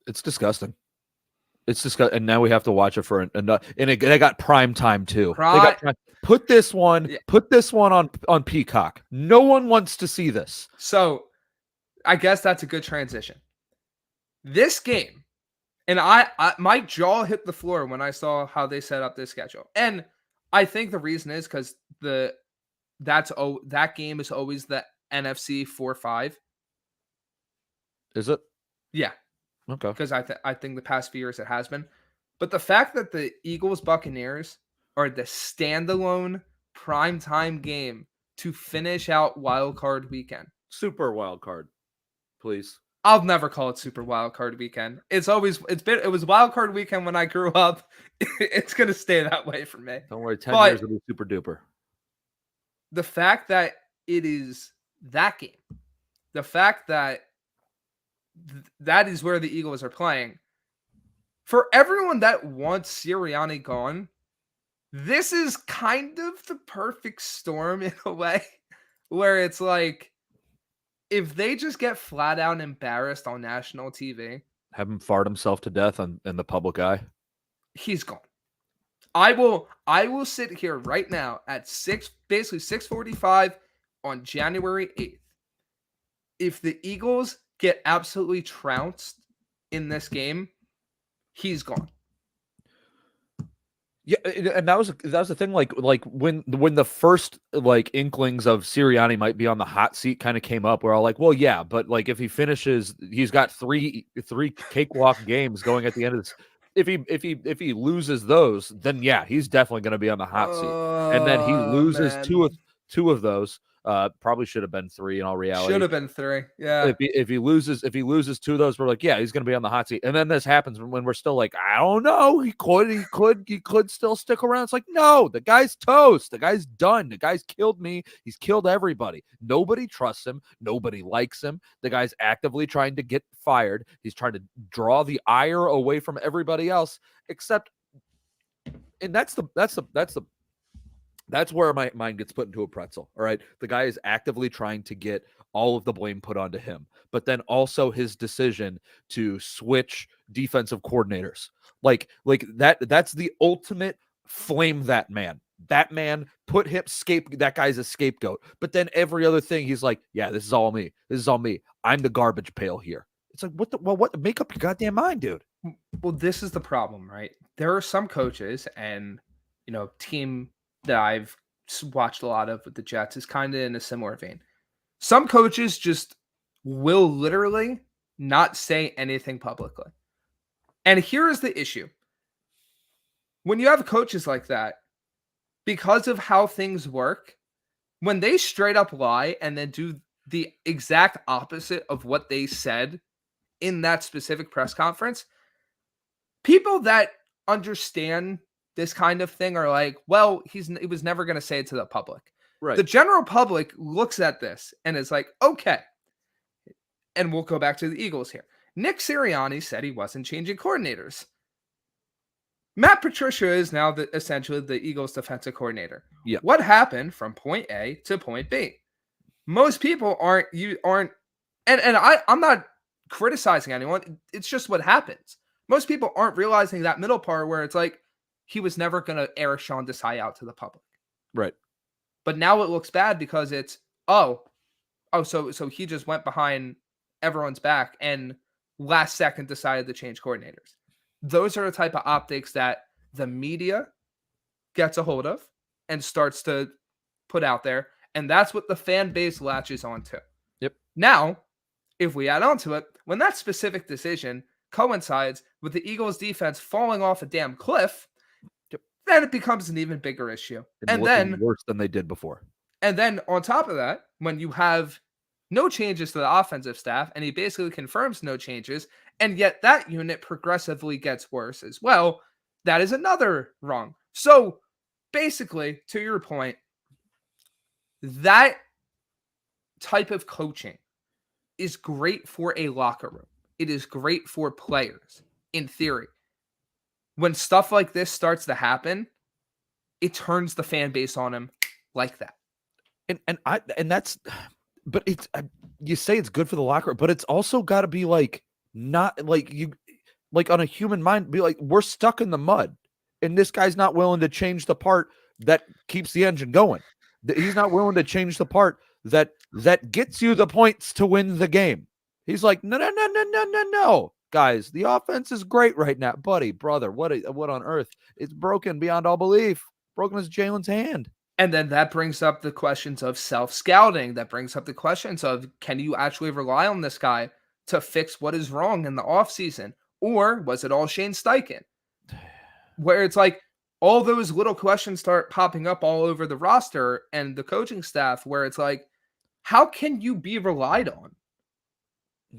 It's disgusting. It's disgusting, and now we have to watch it for they got prime time too. They got put this one on Peacock. No one wants to see this. So, I guess that's a good transition. This game, and I my jaw hit the floor when I saw how they set up this schedule. And I think the reason is because that game is always the NFC 4-5. Is it? Yeah. Okay. Because I think the past few years it has been. But the fact that the Eagles Buccaneers are the standalone primetime game to finish out wild card weekend. Super wild card, please. I'll never call it Super Wild Card Weekend. It was Wild Card Weekend when I grew up. It's gonna stay that way for me. Don't worry, 10 years will be super duper. The fact that it is that game, the fact that that is where the Eagles are playing. For everyone that wants Sirianni gone, this is kind of the perfect storm in a way, where it's like, if they just get flat out embarrassed on national TV, have him fart himself to death in the public eye, he's gone. I will sit here right now at 6:45 on January 8th. If the Eagles get absolutely trounced in this game, he's gone. Yeah, and that was the thing. Like when the first inklings of Sirianni might be on the hot seat kind of came up, we're all like, well, yeah, but if he finishes, he's got three cakewalk games going at the end of this. If he loses those, then yeah, he's definitely going to be on the hot seat. And then he loses two of those. Probably should have been 3 in all reality. Should have been 3. Yeah. If he loses 2 of those, we're like, yeah, he's going to be on the hot seat. And then this happens when we're still like, I don't know. He could still stick around. It's like, no, the guy's toast. The guy's done. The guy's killed me. He's killed everybody. Nobody trusts him. Nobody likes him. The guy's actively trying to get fired. He's trying to draw the ire away from everybody else, except, and that's where my mind gets put into a pretzel. All right. The guy is actively trying to get all of the blame put onto him, but then also his decision to switch defensive coordinators. That's the ultimate flame that man. That man put him that guy's a scapegoat. But then every other thing, he's like, yeah, this is all me. This is all me. I'm the garbage pail here. It's like, what? Make up your goddamn mind, dude. Well, this is the problem, right? There are some coaches and, team that I've watched a lot of with the Jets is kind of in a similar vein. Some coaches just will literally not say anything publicly. And here is the issue. When you have coaches like that, because of how things work, when they straight up lie and then do the exact opposite of what they said in that specific press conference, people that understand this kind of thing are like, well, he was never going to say it to the public. Right. The general public looks at this and is like, okay. And we'll go back to the Eagles here. Nick Sirianni said he wasn't changing coordinators. Matt Patricia is now essentially the Eagles defensive coordinator. Yeah. What happened from point A to point B? Most people aren't, and I'm not criticizing anyone. It's just what happens. Most people aren't realizing that middle part where it's like, he was never going to air Sean Desai out to the public. Right. But now it looks bad because it's, so he just went behind everyone's back and last second decided to change coordinators. Those are the type of optics that the media gets a hold of and starts to put out there. And that's what the fan base latches onto. Yep. Now, if we add on to it, when that specific decision coincides with the Eagles defense falling off a damn cliff, then it becomes an even bigger issue. And then worse than they did before. And then on top of that, when you have no changes to the offensive staff, and he basically confirms no changes, and yet that unit progressively gets worse as well, that is another wrong. So basically, to your point, that type of coaching is great for a locker room. It is great for players, in theory. When stuff like this starts to happen, it turns the fan base on him like that. And that's, but it's, you say it's good for the locker room, but it's also got to be like, not like you, like on a human mind, be like, we're stuck in the mud and this guy's not willing to change the part that keeps the engine going. He's not willing to change the part that gets you the points to win the game. He's like, no. Guys, the offense is great right now. Buddy, brother, what on earth? It's broken beyond all belief. Broken as Jalen's hand. And then that brings up the questions of self-scouting. That brings up the questions of, can you actually rely on this guy to fix what is wrong in the offseason? Or was it all Shane Steichen? Where it's like all those little questions start popping up all over the roster and the coaching staff, where it's like, how can you be relied on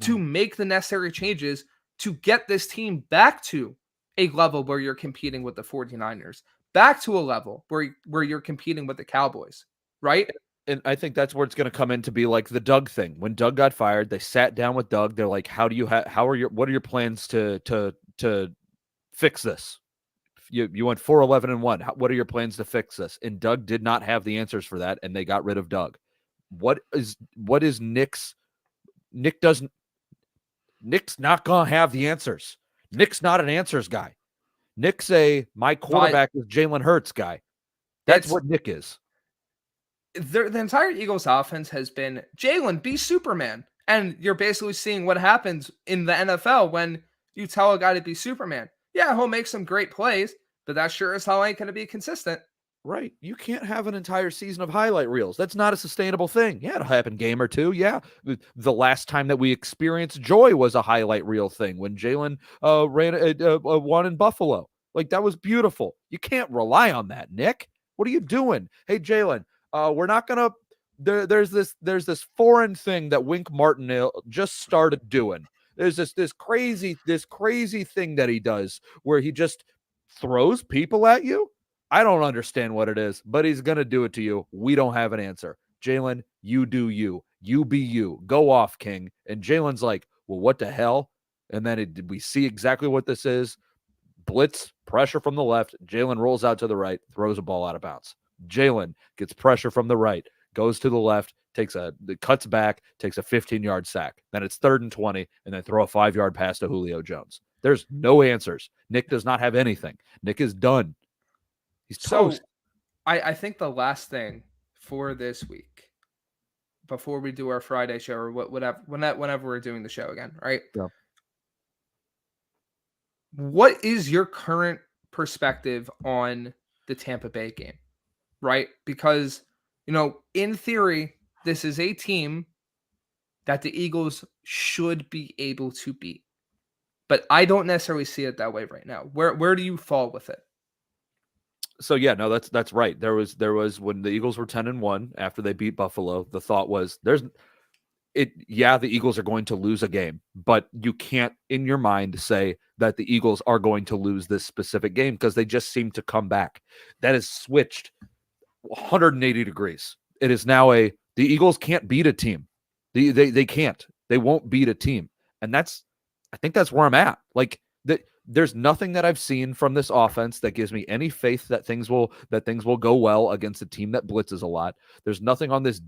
to make the necessary changes to get this team back to a level where you're competing with the 49ers, back to a level where you're competing with the Cowboys, right? And I think that's where it's going to come in to be like the Doug thing. When Doug got fired, they sat down with Doug. They're like, what are your plans to fix this? You went 4-11-1. What are your plans to fix this? And Doug did not have the answers for that, and they got rid of Doug. What is Nick's not going to have the answers. Nick's not an answers guy. Nick's my quarterback is Jalen Hurts guy. That's what Nick is. The entire Eagles offense has been, Jalen, be Superman. And you're basically seeing what happens in the NFL when you tell a guy to be Superman. Yeah, he'll make some great plays, but that sure as hell ain't going to be consistent. Right. You can't have an entire season of highlight reels. That's not a sustainable thing. Yeah, it'll happen game or two. Yeah. The last time that we experienced joy was a highlight reel thing when Jalen ran one in Buffalo. Like, that was beautiful. You can't rely on that, Nick. What are you doing? Hey, Jalen, we're not going to there's this foreign thing that Wink Martindale just started doing. There's this crazy thing that he does where he just throws people at you. I don't understand what it is, but he's going to do it to you. We don't have an answer. Jalen, you do you. You be you. Go off, King. And Jalen's like, well, what the hell? And then we see exactly what this is. Blitz, pressure from the left. Jalen rolls out to the right, throws a ball out of bounds. Jalen gets pressure from the right, goes to the left, cuts back, takes a 15-yard sack. Then it's 3rd and 20, and then throw a 5-yard pass to Julio Jones. There's no answers. Nick does not have anything. Nick is done. He's toast. So, I think the last thing for this week, before we do our Friday show or whenever we're doing the show again, right? Yeah. What is your current perspective on the Tampa Bay game, right? Because, in theory, this is a team that the Eagles should be able to beat. But I don't necessarily see it that way right now. Where do you fall with it? So yeah, no, that's right. There was when the Eagles were 10-1 after they beat Buffalo, the thought was the Eagles are going to lose a game, but you can't in your mind say that the Eagles are going to lose this specific game because they just seem to come back. That is switched 180 degrees. It is now the Eagles can't beat a team. They can't. They won't beat a team. And I think that's where I'm at. Like there's nothing that I've seen from this offense that gives me any faith that things will go well against a team that blitzes a lot. There's nothing on this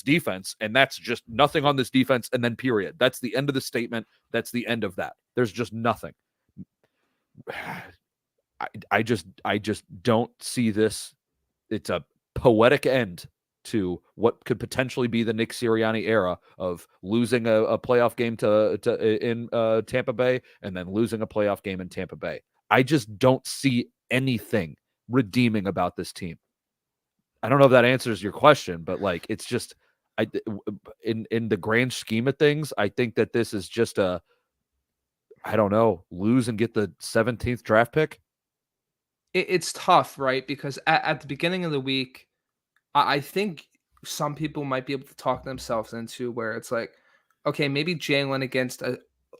defense, and that's just nothing on this defense, and then period. That's the end of the statement. That's the end of that. There's just nothing. I just don't see this. It's a poetic end to what could potentially be the Nick Sirianni era of losing a playoff game in Tampa Bay and then losing a playoff game in Tampa Bay. I just don't see anything redeeming about this team. I don't know if that answers your question, but like it's just in the grand scheme of things, I think that this is just lose and get the 17th draft pick. It's tough, right? Because at the beginning of the week, I think some people might be able to talk themselves into where it's like, okay, maybe Jalen against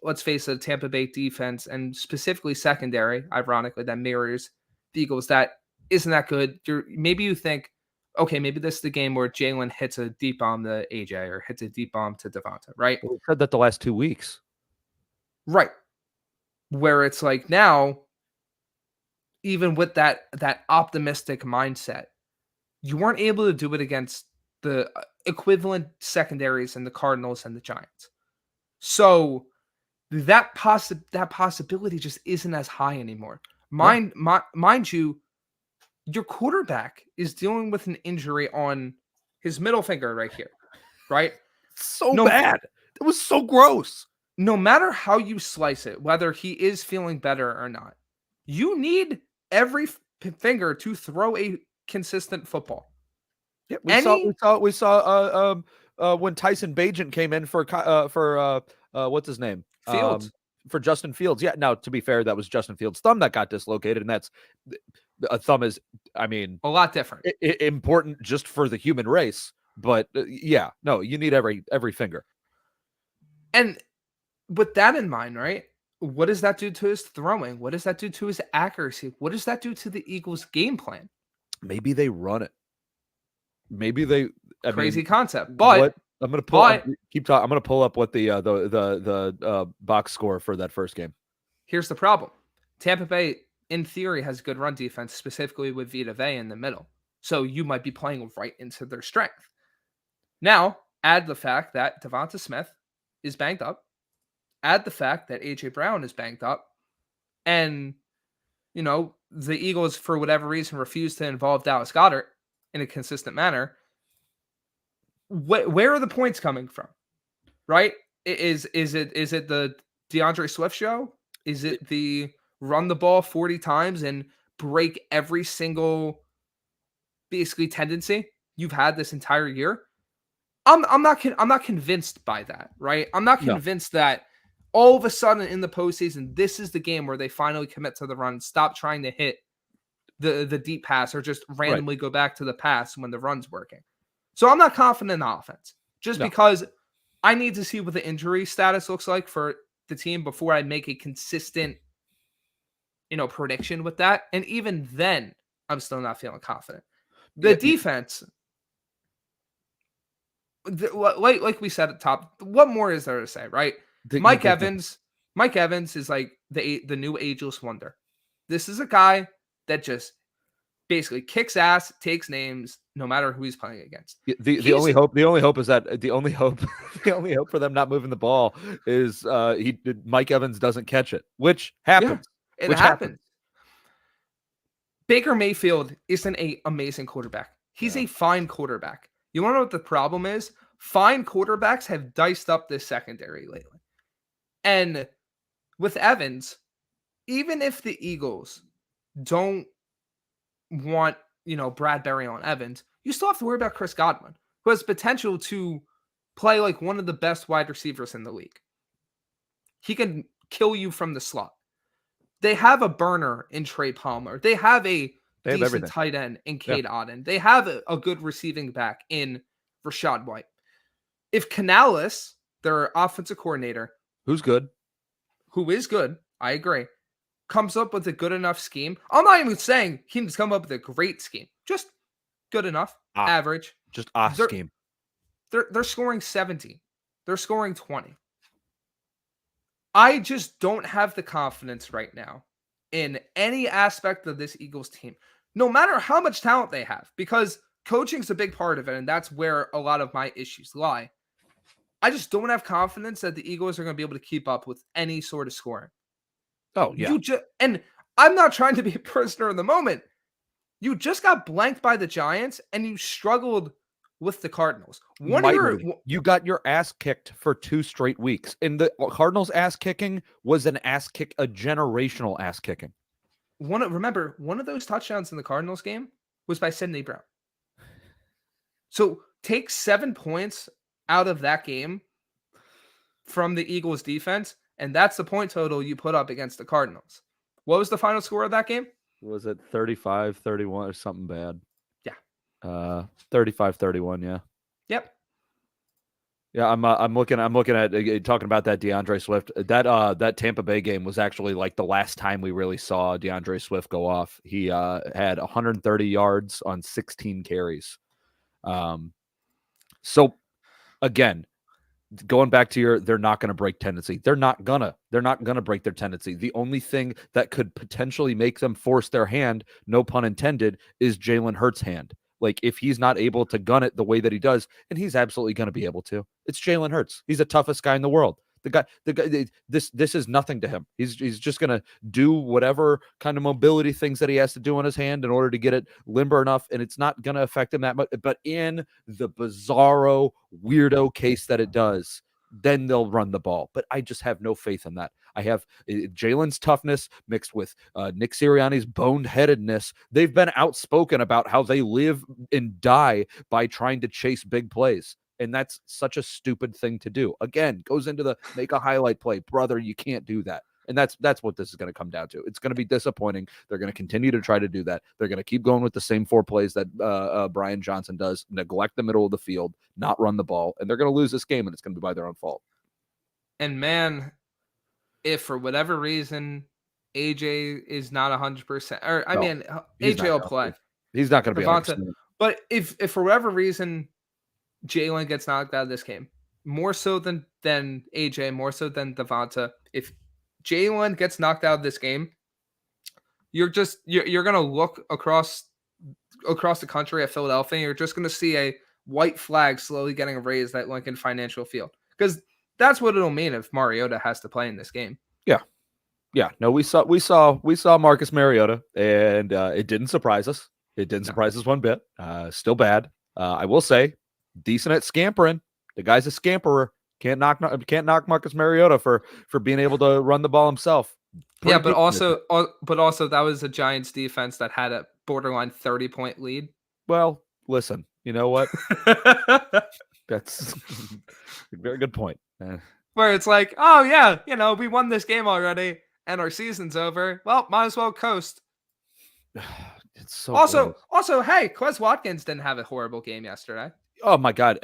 let's face it, a Tampa Bay defense and specifically secondary, ironically, that mirrors the Eagles, that isn't that good. Maybe you think, okay, maybe this is the game where Jalen hits a deep bomb to AJ or hits a deep bomb to Devonta, right? Well, we said that the last 2 weeks. Right. Where it's like now, even with that optimistic mindset, you weren't able to do it against the equivalent secondaries and the Cardinals and the Giants. So that possibility just isn't as high anymore. Mind you, your quarterback is dealing with an injury on his middle finger right here, right? Bad. It was so gross. No matter how you slice it, whether he is feeling better or not, you need every finger to throw a consistent football. Yeah, we saw when Tyson Bagent came in for what's his name? Fields. For Justin Fields. Yeah, now to be fair, that was Justin Fields' thumb that got dislocated, and that's a thumb is, I mean, a lot different. Important just for the human race, but you need every finger. And with that in mind, right? What does that do to his throwing? What does that do to his accuracy? What does that do to the Eagles' game plan? Maybe they run it. Crazy concept, but I'm going to pull. Keep talking. I'm going to pull up what the box score for that first game. Here's the problem: Tampa Bay, in theory, has a good run defense, specifically with Vita Vea in the middle. So you might be playing right into their strength. Now, add the fact that Devonta Smith is banged up. Add the fact that AJ Brown is banged up, and the Eagles, for whatever reason, refuse to involve Dallas Goedert in a consistent manner. Where are the points coming from? Right? Is it the DeAndre Swift show? Is it the run the ball 40 times and break every single basically tendency you've had this entire year? I'm not convinced by that, right? I'm not convinced that all of a sudden in the postseason, this is the game where they finally commit to the run, stop trying to hit the deep pass or just randomly go back to the pass when the run's working. So I'm not confident in the offense just because I need to see what the injury status looks like for the team before I make a consistent, prediction with that. And even then, I'm still not feeling confident. The defense, like we said at the top, what more is there to say, right? Mike Evans is like the new ageless wonder. This is a guy that just basically kicks ass, takes names, no matter who he's playing against. The only hope is that the only hope for them not moving the ball is Mike Evans doesn't catch it, which happens. Yeah, it happens. Baker Mayfield isn't an amazing quarterback. He's a fine quarterback. You want to know what the problem is? Fine quarterbacks have diced up this secondary lately. And with Evans, even if the Eagles don't want, Bradbury on Evans, you still have to worry about Chris Godwin, who has potential to play like one of the best wide receivers in the league. He can kill you from the slot. They have a burner in Trey Palmer. They have a decent tight end in Cade Otton. They have a good receiving back in Rashad White. if Canales, their offensive coordinator, Who's good? who is good, I agree, comes up with a good enough scheme. I'm not even saying he needs to come up with a great scheme. Just good enough, average. Just They're scheme. they're scoring 70. They're scoring 20. I just don't have the confidence right now in any aspect of this Eagles team, no matter how much talent they have, because coaching's a big part of it, and that's where a lot of my issues lie. I just don't have confidence that the Eagles are going to be able to keep up with any sort of scoring. Oh, yeah. And I'm not trying to be a prisoner in the moment. You just got blanked by the Giants and you struggled with the Cardinals. You got your ass kicked for 2 straight weeks. And the Cardinals ass kicking was a generational ass kicking. Remember, one of those touchdowns in the Cardinals game was by Sidney Brown. So take 7 points out of that game from the Eagles defense, and that's the point total you put up against the Cardinals. What was the final score of that game? Was it 35-31 or something bad? Yeah. 35-31, yeah. Yep. Yeah, I'm looking at talking about that DeAndre Swift. That Tampa Bay game was actually like the last time we really saw DeAndre Swift go off. He had 130 yards on 16 carries. So again, going back to they're not going to break tendency. They're not gonna break their tendency. The only thing that could potentially make them force their hand, no pun intended, is Jalen Hurts' hand. Like, if he's not able to gun it the way that he does, and he's absolutely going to be able to. It's Jalen Hurts. He's the toughest guy in the world. The guy. This is nothing to him. He's just going to do whatever kind of mobility things that he has to do on his hand in order to get it limber enough, and it's not going to affect him that much. But in the bizarro, weirdo case that it does, then they'll run the ball. But I just have no faith in that. I have Jalen's toughness mixed with Nick Sirianni's boneheadedness. They've been outspoken about how they live and die by trying to chase big plays. And that's such a stupid thing to do. Again, goes into the make a highlight play. Brother, you can't do that. And that's what this is going to come down to. It's going to be disappointing. They're going to continue to try to do that. They're going to keep going with the same 4 plays that Brian Johnson does, neglect the middle of the field, not run the ball, and they're going to lose this game, and it's going to be by their own fault. And man, if for whatever reason AJ is not 100%, or AJ will play. He's not going to be 100%. But if for whatever reason Jalen gets knocked out of this game, more so than AJ, more so than Devonta, if Jalen gets knocked out of this game, you're gonna look across the country at Philadelphia, and you're just gonna see a white flag slowly getting raised at Lincoln Financial Field, because that's what it'll mean if Mariota has to play in this game. Yeah. No, we saw Marcus Mariota, and it didn't surprise us. It didn't surprise us one bit. Still bad. I will say, decent at scampering. The guy's a scamperer. Can't knock Marcus Mariota for being able to run the ball himself. But also that was a Giants defense that had a borderline 30-point lead. Well, listen, you know what? That's a very good point. Where it's like, oh yeah, we won this game already and our season's over. Well, might as well coast. It's so also, hey, Quez Watkins didn't have a horrible game yesterday. Oh my God,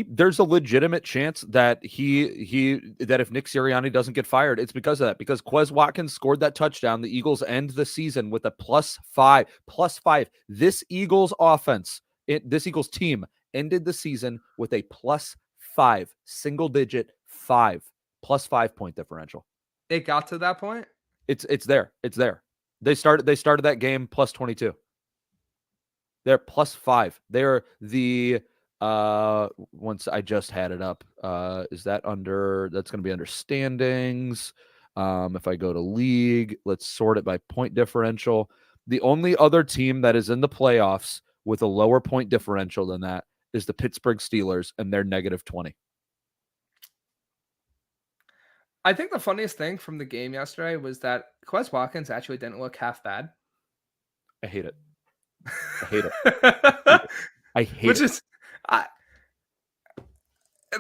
there's a legitimate chance that that if Nick Sirianni doesn't get fired, it's because of that. Because Quez Watkins scored that touchdown. The Eagles end the season with a +5. This Eagles offense, this Eagles team ended the season with a +5, single-digit 5, +5 point differential. It got to that point. It's there. They started that game +22. They're +5. They're the once I just had it up. Is that that's going to be under standings? If I go to league, let's sort it by point differential. The only other team that is in the playoffs with a lower point differential than that is the Pittsburgh Steelers, and they're -20. I think the funniest thing from the game yesterday was that Quez Watkins actually didn't look half bad. I hate it. I hate it.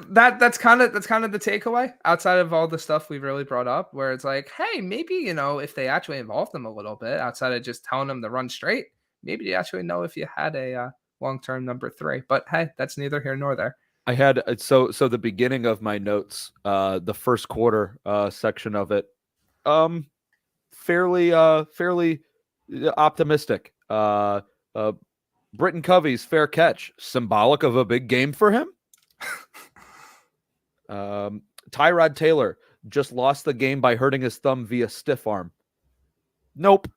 That's kind of the takeaway outside of all the stuff we've really brought up, where it's like, hey, maybe, if they actually involve them a little bit outside of just telling them to run straight, maybe you actually know if you had a long-term number 3. But hey, that's neither here nor there. I had so the beginning of my notes, the first quarter section of it, um, fairly optimistic. Britton Covey's fair catch, symbolic of a big game for him. Tyrod Taylor just lost the game by hurting his thumb via stiff arm. Nope.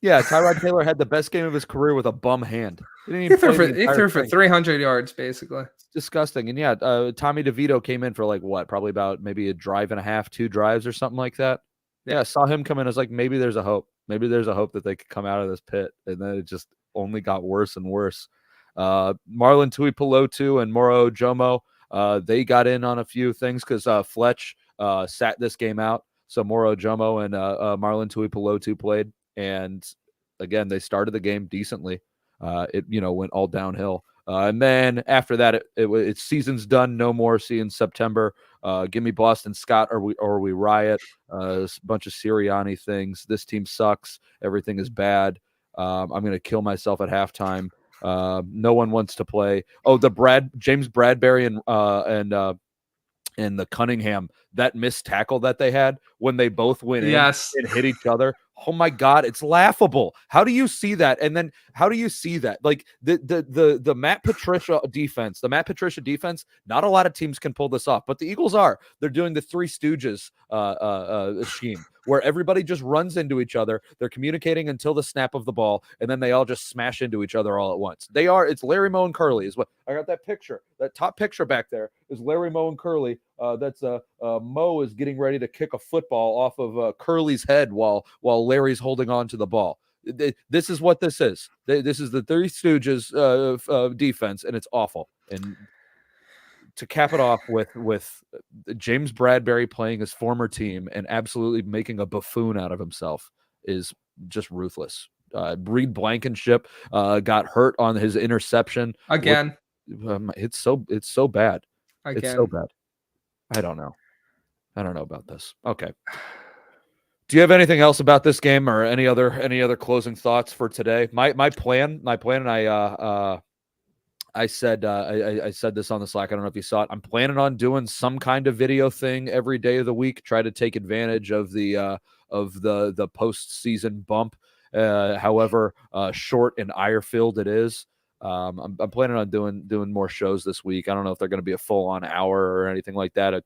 Yeah, Tyrod Taylor had the best game of his career with a bum hand. He didn't even play the He entire threw for thing. 300 yards, basically. It's disgusting. And yeah, Tommy DeVito came in for like what? Probably about maybe a drive and a half, 2 drives or something like that. Yeah, saw him come in. I was like, maybe there's a hope. Maybe there's a hope that they could come out of this pit. And then it just only got worse and worse. Marlon Tuipulotu and Moro Jomo, they got in on a few things because Fletch sat this game out. So Moro Jomo and Marlon Tuipulotu played. And again, they started the game decently. It went all downhill. And then after that, it's season's done. No more. See you in September. Give me Boston Scott or we riot. A bunch of Sirianni things. This team sucks. Everything is bad. I'm going to kill myself at halftime. No one wants to play. Oh, James Bradbury and the Cunningham, that missed tackle that they had when they both went in and hit each other. Oh my God, it's laughable. How do you see that? And then how do you see that? Like the Matt Patricia defense, not a lot of teams can pull this off, but the Eagles are. They're doing the Three Stooges scheme where everybody just runs into each other. They're communicating until the snap of the ball, and then they all just smash into each other all at once. It's Larry, Moe, and Curly is what I got. That picture, that top picture back there is Larry, Moe, and Curly. That's Moe is getting ready to kick a football off of Curly's head while Larry's holding on to the ball. This is what this is. This is the Three Stooges defense, and it's awful. And to cap it off with James Bradbury playing his former team and absolutely making a buffoon out of himself is just ruthless. Reed Blankenship got hurt on his interception again. It's so bad. Again. It's so bad. I don't know about this. Okay. Do you have anything else about this game or any other closing thoughts for today? My plan, and I said this on the Slack. I don't know if you saw it. I'm planning on doing some kind of video thing every day of the week. Try to take advantage of the postseason bump, however short and ire-filled it is. I'm planning on doing more shows this week. I don't know if they're going to be a full-on hour or anything like that. I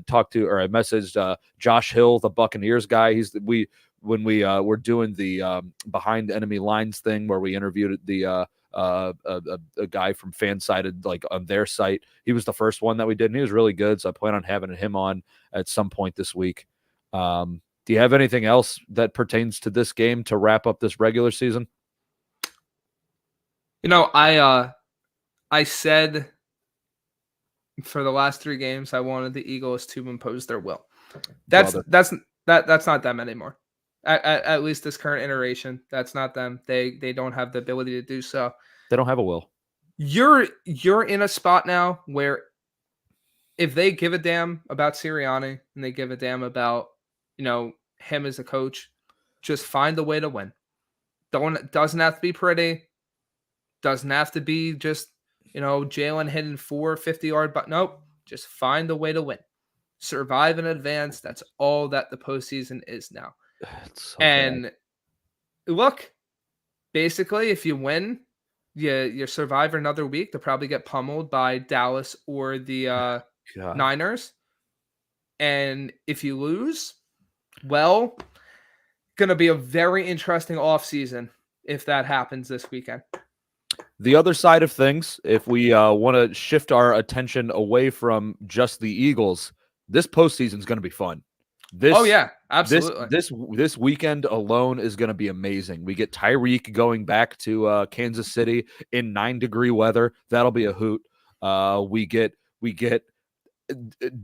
talked to, or I messaged Josh Hill, the Buccaneers guy. When we were doing the behind enemy lines thing where we interviewed the a guy from Fansided, like on their site. He was the first one that we did, and he was really good. So I plan on having him on at some point this week. Do you have anything else that pertains to this game to wrap up this regular season? I said for the last 3 games I wanted the Eagles to impose their will. That's not them anymore. At least this current iteration, that's not them. They don't have the ability to do so. They don't have a will. You're in a spot now where if they give a damn about Sirianni and they give a damn about him as a coach, just find a way to win. Doesn't have to be pretty. Doesn't have to be just Jalen hitting 4 50-yard, but nope. Just find a way to win. Survive in advance. That's all that the postseason is now. So and bad. Look, basically, if you win, you survive another week. They'll probably get pummeled by Dallas or the Niners. And if you lose, well, going to be a very interesting offseason if that happens this weekend. The other side of things, if we want to shift our attention away from just the Eagles, this postseason is going to be fun. Absolutely. This weekend alone is going to be amazing. We get Tyreek going back to Kansas City in 9-degree weather. That'll be a hoot. We get the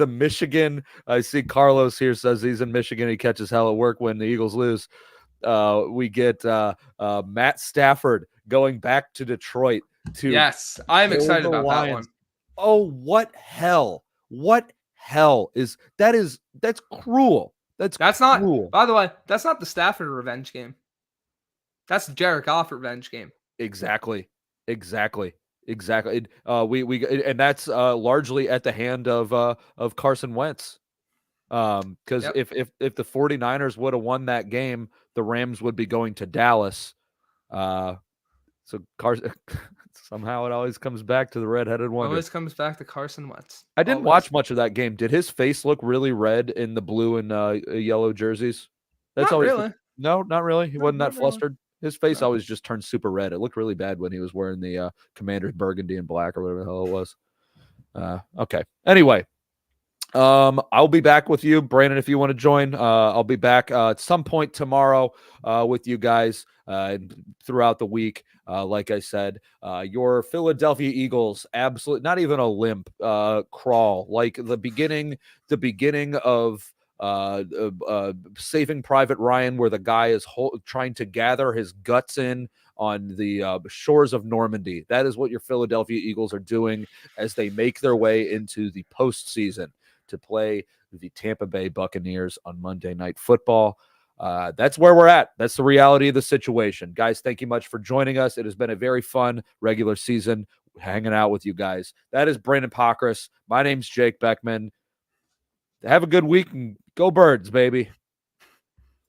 Michigan. I see Carlos here says he's in Michigan. He catches hell at work when the Eagles lose. We get Matt Stafford going back to Detroit to. Yes, I'm excited about that one. Oh, what hell? What hell is that? That's cruel. That's cruel. Not. By the way, that's not the Stafford revenge game. That's the Jared Goff revenge game. Exactly. Exactly. Exactly. And that's largely at the hand of Carson Wentz. Because Yep. if the 49ers would have won that game, the Rams would be going to Dallas. So Carson somehow it always comes back to the redheaded wonder. Always comes back to Carson Wentz. I didn't Always. watch much of that game. Did his face look really red in the blue and yellow jerseys? That's Not always really. no, not really. He No, wasn't that not really. flustered. His face No. always just turned super red. It looked really bad when he was wearing the Commander's burgundy and black or whatever the hell it was. Okay. Anyway, I'll be back with you, Brandon, if you want to join. I'll be back at some point tomorrow with you guys throughout the week. Like I said, your Philadelphia Eagles, absolutely not even a limp crawl, like the beginning of Saving Private Ryan, where the guy is trying to gather his guts in on the shores of Normandy. That is what your Philadelphia Eagles are doing as they make their way into the postseason to play the Tampa Bay Buccaneers on Monday Night Football. That's where we're at. That's the reality of the situation. Guys, thank you much for joining us. It has been a very fun regular season hanging out with you guys. That is Brandon Pockris. My name's Jake Beckman. Have a good week and go Birds, baby.